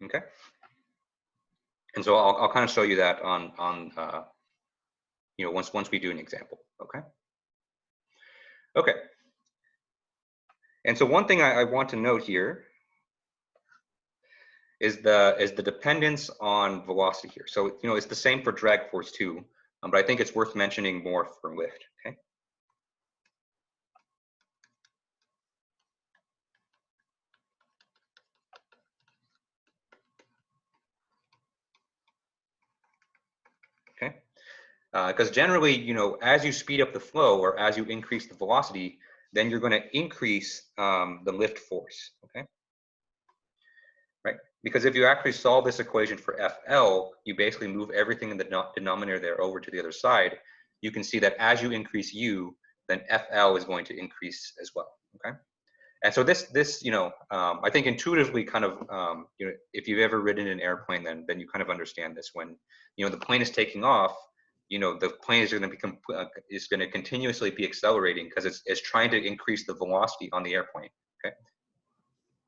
Okay. And so I'll kind of show you that on you know, once we do an example. Okay. Okay. And so one thing I want to note here is the dependence on velocity here. So, you know, it's the same for drag force too, but I think it's worth mentioning more for lift. Okay. Okay. Because generally, you know, as you speed up the flow or as you increase the velocity, then you're going to increase the lift force. Okay. Right. Because if you actually solve this equation for FL, you basically move everything in the denominator there over to the other side. You can see that as you increase U, then FL is going to increase as well, okay? And so this you know, I think intuitively kind of, you know, if you've ever ridden an airplane, then you kind of understand this. When, you know, the plane is taking off, you know, the plane is going to become, is going to continuously be accelerating because it's trying to increase the velocity on the airplane, okay?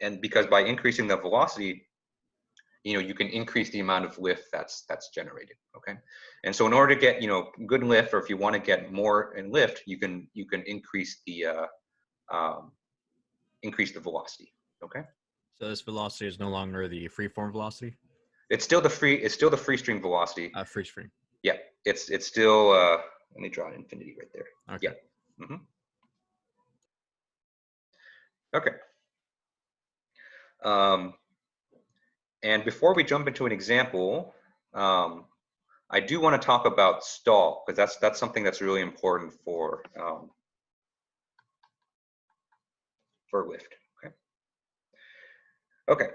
And because by increasing the velocity, you know, you can increase the amount of lift that's generated, okay? And so in order to get, you know, good lift, or if you want to get more in lift, you can increase the velocity, okay? So this velocity is no longer the freeform velocity? It's still the free stream velocity. Free stream. Yeah, it's still, let me draw an infinity right there. Okay. Yeah. Okay. And before we jump into an example, I do want to talk about stall, because that's something that's really important for lift. Okay. Okay.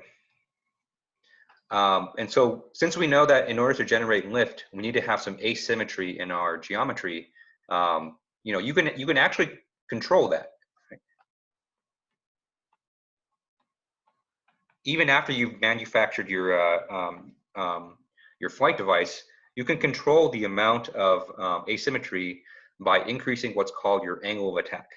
And so since we know that in order to generate lift, we need to have some asymmetry in our geometry, you know, you can actually control that. Right? Even after you've manufactured your flight device, you can control the amount of asymmetry by increasing what's called your angle of attack.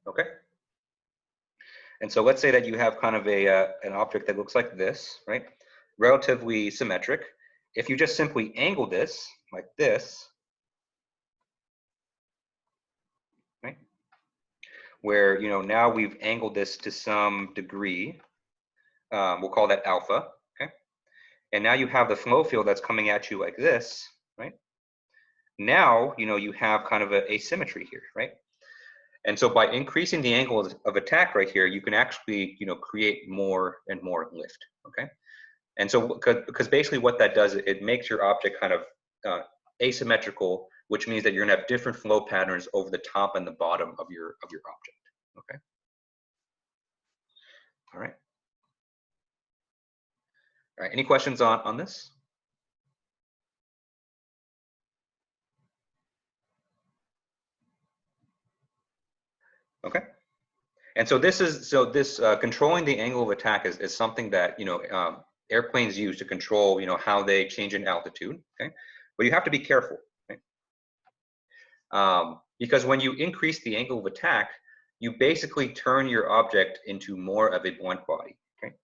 Okay. And so let's say that you have kind of an object that looks like this, right? Relatively symmetric. If you just simply angle this like this, right? Where, you know, now we've angled this to some degree, we'll call that alpha, okay? And now you have the flow field that's coming at you like this, right? Now, you know, you have kind of an asymmetry here, right? And so by increasing the angle of attack right here, you can actually, you know, create more and more lift, okay? And so, because basically what that does, it makes your object kind of asymmetrical, which means that you're gonna have different flow patterns over the top and the bottom of your object, okay? All right. All right, any questions on this? Okay. And so this controlling the angle of attack is something that, you know, airplanes use to control, you know, how they change in altitude. Okay, but you have to be careful, okay? Because when you increase the angle of attack, you basically turn your object into more of a blunt body. Okay.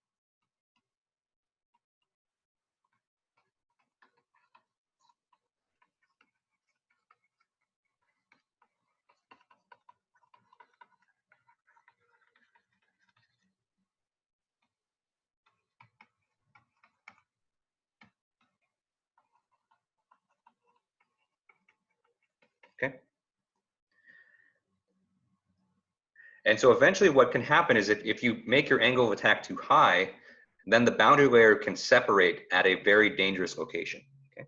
Okay. And so eventually what can happen is if you make your angle of attack too high, then the boundary layer can separate at a very dangerous location. Okay.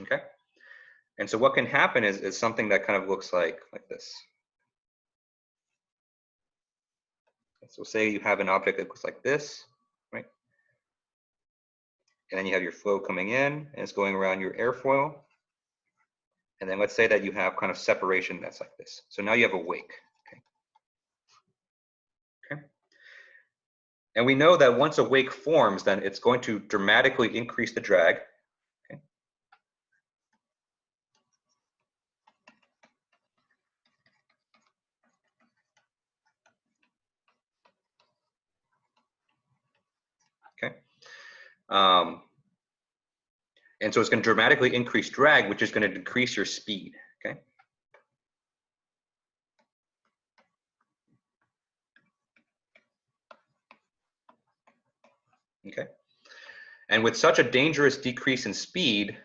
Okay. And so what can happen is something that kind of looks like this. So say you have an object that looks like this, right? And then you have your flow coming in, and it's going around your airfoil. And then let's say that you have kind of separation that's like this. So now you have a wake. Okay. Okay. And we know that once a wake forms, then it's going to dramatically increase the drag. Okay. And so it's going to dramatically increase drag, which is going to decrease your speed, okay? Okay. And with such a dangerous decrease in speed,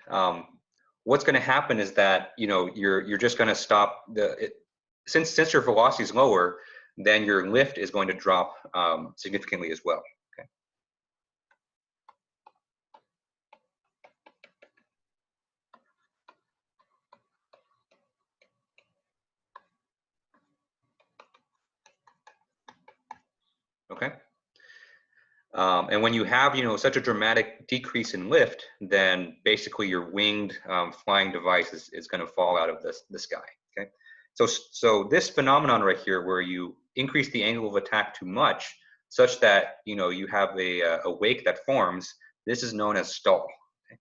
what's going to happen is that, you know, you're just going to stop since your velocity is lower, then your lift is going to drop significantly as well. Okay. Okay. And when you have, you know, such a dramatic decrease in lift, then basically your winged flying device is going to fall out of the sky. Okay. So this phenomenon right here, where you increase the angle of attack too much, such that, you know, you have a wake that forms, this is known as stall. Okay.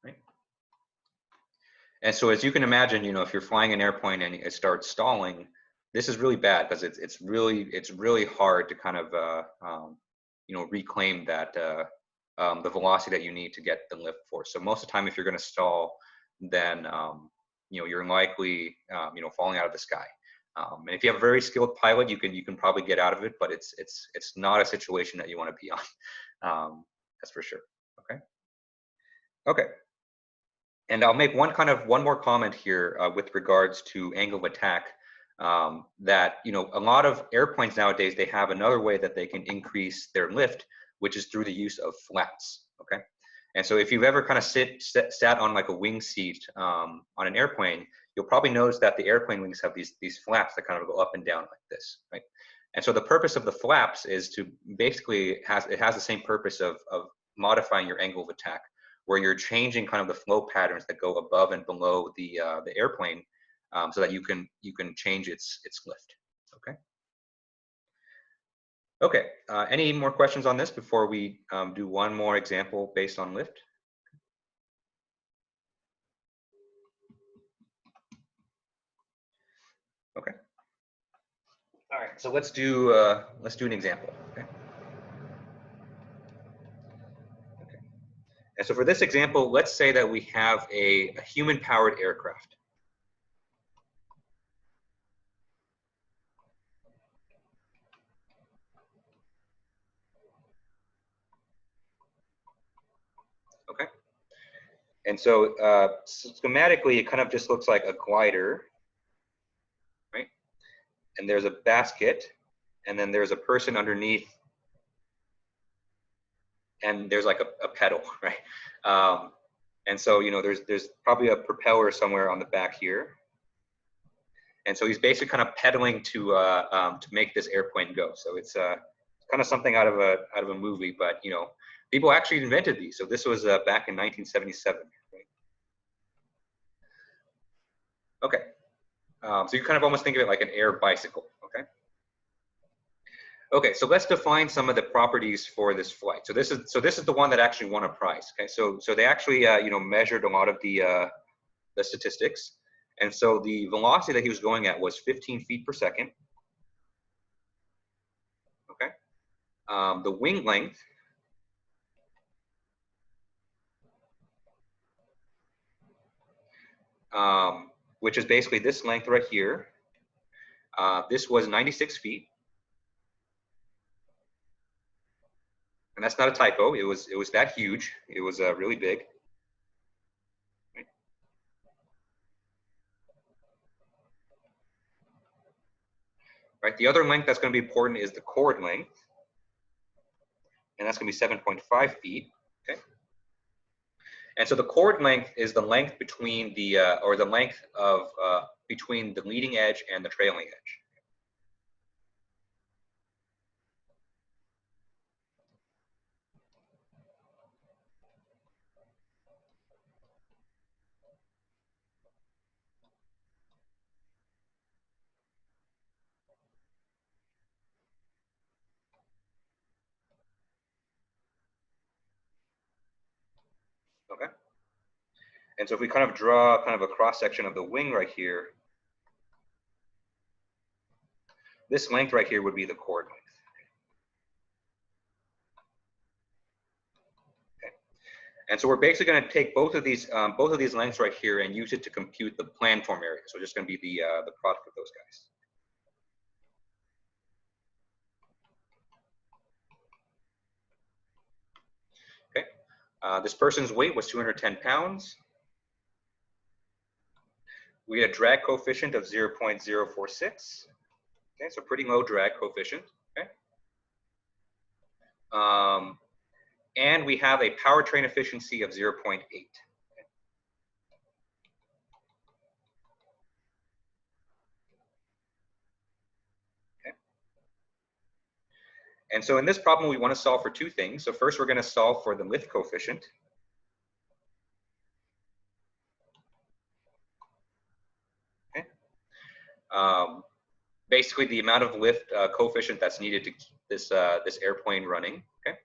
Right. And so as you can imagine, you know, if you're flying an airplane and it starts stalling, this is really bad, because it's really hard to kind of you know, reclaim that the velocity that you need to get the lift force. So most of the time, if you're going to stall, then you know, you're likely you know, falling out of the sky. And if you have a very skilled pilot, you can probably get out of it, but it's not a situation that you want to be on. That's for sure. Okay. Okay. And I'll make one more comment here with regards to angle of attack. That, you know, a lot of airplanes nowadays, they have another way that they can increase their lift, which is through the use of flaps. Okay. And so if you've ever kind of sat on like a wing seat on an airplane, you'll probably notice that the airplane wings have these flaps that kind of go up and down like this, right? And so the purpose of the flaps is to basically, it has the same purpose of modifying your angle of attack, where you're changing kind of the flow patterns that go above and below the airplane, so that you can change its lift. Okay. Okay. Any more questions on this before we do one more example based on lift? Okay. All right. So let's do an example. Okay. Okay. And so for this example, let's say that we have a human-powered aircraft. Okay. And so schematically, it kind of just looks like a glider, right? And there's a basket, and then there's a person underneath, and there's like a pedal, right? And so, you know, there's probably a propeller somewhere on the back here. And so he's basically kind of pedaling to make this airplane go. So it's kind of something out of a movie, but, you know, people actually invented these. So this was back in 1977. Right? Okay. So you kind of almost think of it like an air bicycle. Okay. Okay. So let's define some of the properties for this flight. So this is the one that actually won a prize. Okay. So they actually you know, measured a lot of the statistics, and so the velocity that he was going at was 15 feet per second. Okay. The wing length which is basically this length right here. This was 96 feet. And that's not a typo. It was that huge. It was really big. Right. Right. The other length that's going to be important is the chord length, and that's going to be 7.5 feet. Okay. And so the chord length is the length between the or the length of between the leading edge and the trailing edge. Okay. And so if we kind of draw kind of a cross section of the wing right here, this length right here would be the chord length. And so we're basically going to take both of these lengths right here and use it to compute the planform area. So it's just going to be the product of those guys. Okay. This person's weight was 210 pounds. We had a drag coefficient of 0.046. Okay, so pretty low drag coefficient. Okay. And we have a powertrain efficiency of 0.8. And so in this problem, we want to solve for two things. So first, we're going to solve for the lift coefficient. Okay. Basically, the amount of lift coefficient that's needed to keep this airplane running. Okay.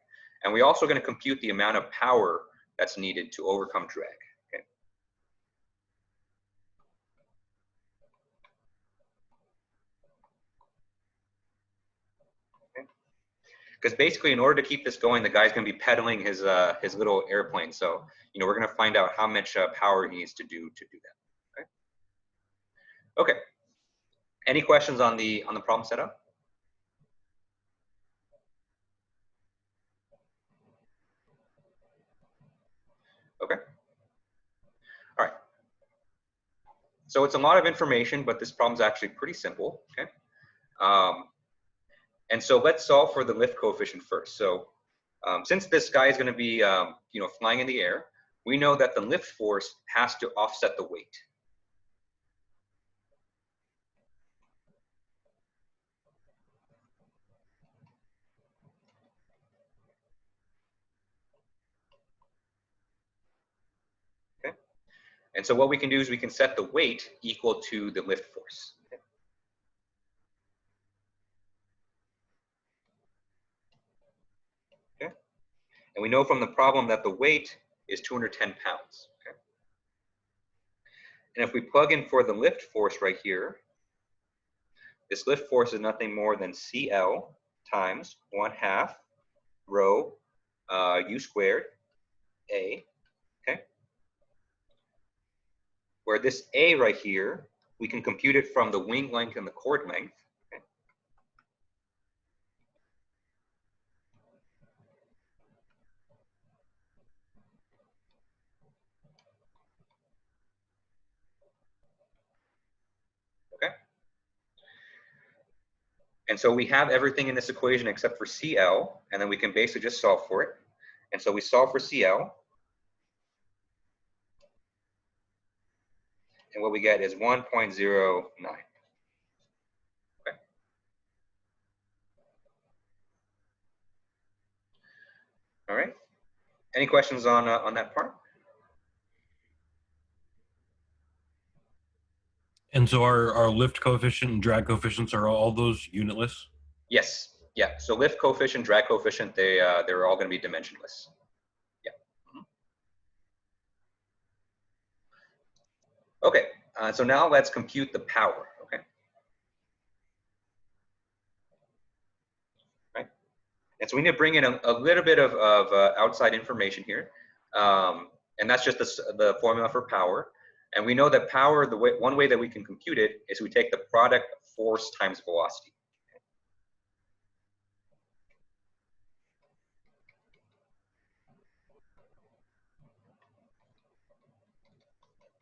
And we're also going to compute the amount of power that's needed to overcome drag. Okay. Because basically, in order to keep this going, the guy's going to be pedaling his little airplane. So, we're going to find out how much power he needs to do that. Okay. Okay. Any questions on the problem setup? Okay. All right. So it's a lot of information, but this problem's actually pretty simple. Okay. And so let's solve for the lift coefficient first. So since this guy is going to be, flying in the air, we know that the lift force has to offset the weight. Okay. And so what we can do is we can set the weight equal to the lift force. And we know from the problem that the weight is 210 pounds. Okay? And if we plug in for the lift force right here, this lift force is nothing more than CL times 1/2 rho U squared A. Okay? Where this A right here, we can compute it from the wing length and the chord length. And so we have everything in this equation except for CL, and then we can basically just solve for it. And so we solve for CL, and what we get is 1.09. Okay. All right. Any questions on that part? And so our lift coefficient and drag coefficients are all those unitless? Yes. Yeah. So lift coefficient, drag coefficient, they're all going to be dimensionless. Yeah. Okay. So now let's compute the power. Okay. Right. And so we need to bring in a little bit of outside information here, and that's just the formula for power. And we know that power, one way that we can compute it is we take the product of force times velocity.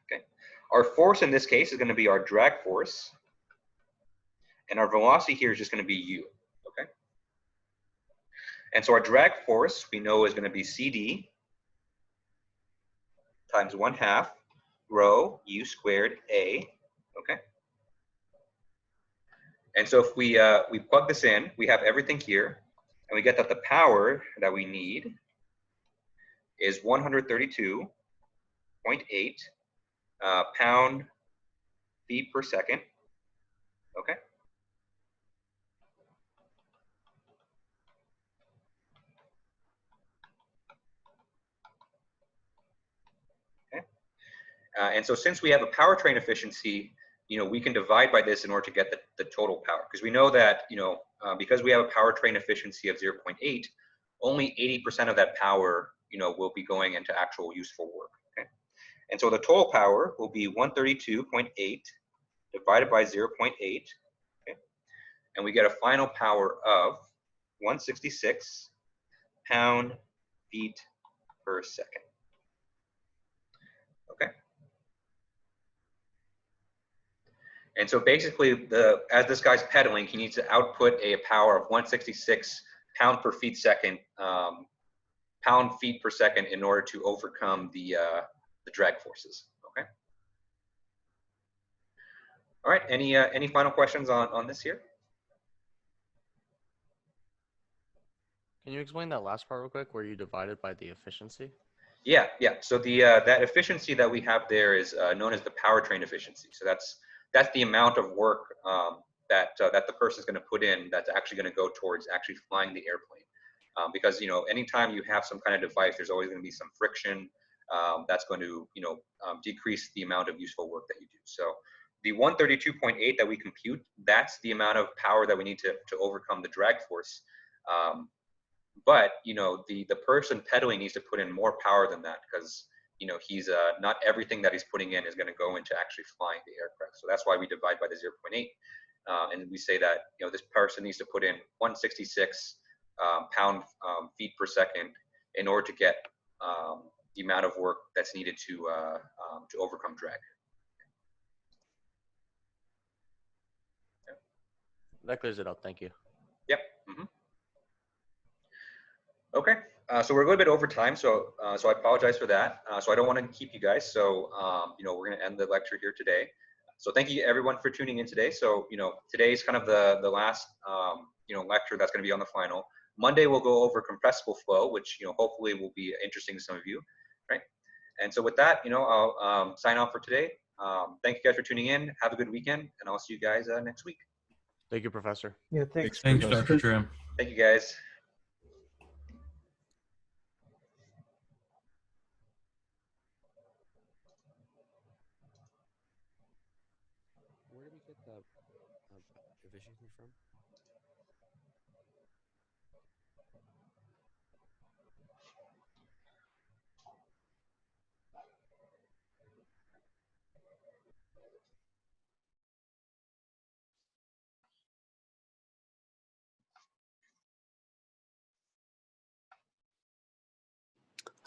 Okay. Our force in this case is going to be our drag force, and our velocity here is just going to be u. Okay. And so our drag force we know is going to be CD times 1/2 rho U squared A. Okay. And so if we plug this in, we have everything here, and we get that the power that we need is 132.8 pound feet per second. Okay. And so since we have a powertrain efficiency, we can divide by this in order to get the total power. Because we know that, because we have a powertrain efficiency of 0.8, only 80% of that power will be going into actual useful work. Okay, and so the total power will be 132.8 divided by 0.8. Okay, and we get a final power of 166 pound-feet per second. Okay. And so basically, as this guy's pedaling, he needs to output a power of 166 pound-feet per second in order to overcome the drag forces. Okay. All right. Any final questions on this here? Can you explain that last part real quick, where you divide by the efficiency? Yeah. So that efficiency that we have there is known as the powertrain efficiency. So that's the amount of work that the person is going to put in that's actually going to go towards actually flying the airplane. Because anytime you have some kind of device, there's always going to be some friction that's going to decrease the amount of useful work that you do. So the 132.8 that we compute, that's the amount of power that we need to overcome the drag force. But the person pedaling needs to put in more power than that, because he's not everything that he's putting in is going to go into actually flying the aircraft. So that's why we divide by the 0.8, and we say that this person needs to put in 166 pound-feet per second in order to get the amount of work that's needed to overcome drag. That clears it up. Thank you. Yep. Okay, so we're a little bit over time, so I apologize for that. So I don't want to keep you guys. So we're going to end the lecture here today. So thank you everyone for tuning in today. So today's kind of the last lecture that's going to be on the final. Monday we'll go over compressible flow, which hopefully will be interesting to some of you, right? And so with that, I'll sign off for today. Thank you guys for tuning in. Have a good weekend, and I'll see you guys next week. Thank you, Professor. Yeah, thanks. Thanks, Dr. Trim. Thank you guys. Where did we get the efficiency from?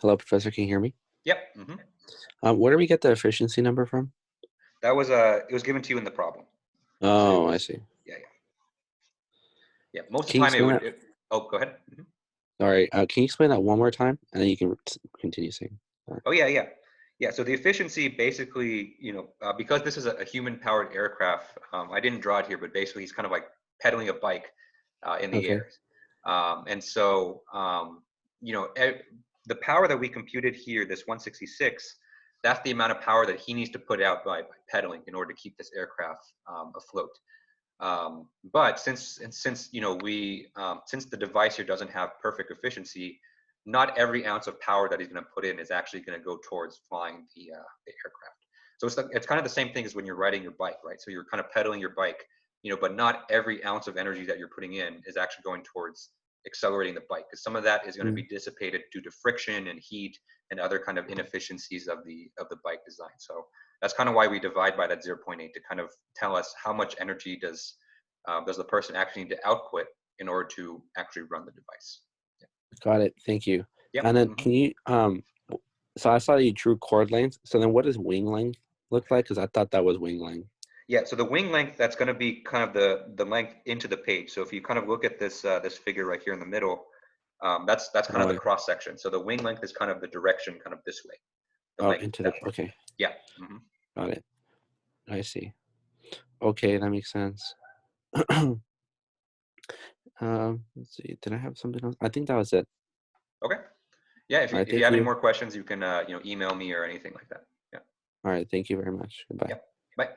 Hello, Professor. Can you hear me? Yep. Where do we get the efficiency number from? That was it was given to you in the problem. Oh, So I see. Yeah. Most of Can the you time it explain would. Oh, go ahead. All right. Can you explain that one more time, and then you can continue saying. Oh yeah. So the efficiency basically, because this is a human-powered aircraft, I didn't draw it here, but basically he's kind of like pedaling a bike in the air. And so, the power that we computed here, this 166, that's the amount of power that he needs to put out by pedaling in order to keep this aircraft afloat. But since the device here doesn't have perfect efficiency, not every ounce of power that he's going to put in is actually going to go towards flying the aircraft. So it's kind of the same thing as when you're riding your bike, right? So you're kind of pedaling your bike, but not every ounce of energy that you're putting in is actually going towards accelerating the bike, because some of that is going to be dissipated due to friction and heat and other kind of inefficiencies of the bike design. So that's kind of why we divide by that 0.8, to kind of tell us how much energy does the person actually need to output in order to actually run the device. Got it. Thank you. Yep. And then can you so I saw you drew chord length. So then what does wing length look like? Because I thought that was wing length. Yeah, so the wing length, that's going to be kind of the length into the page. So if you kind of look at this this figure right here in the middle, that's kind of the cross section. So the wing length is kind of the direction kind of this way. Okay. Yeah. Got it. I see. Okay, that makes sense. Let's see. Did I have something else? I think that was it. Okay. Yeah. If you have any more questions, you can email me or anything like that. Yeah. All right. Thank you very much. Goodbye. Yep. Bye.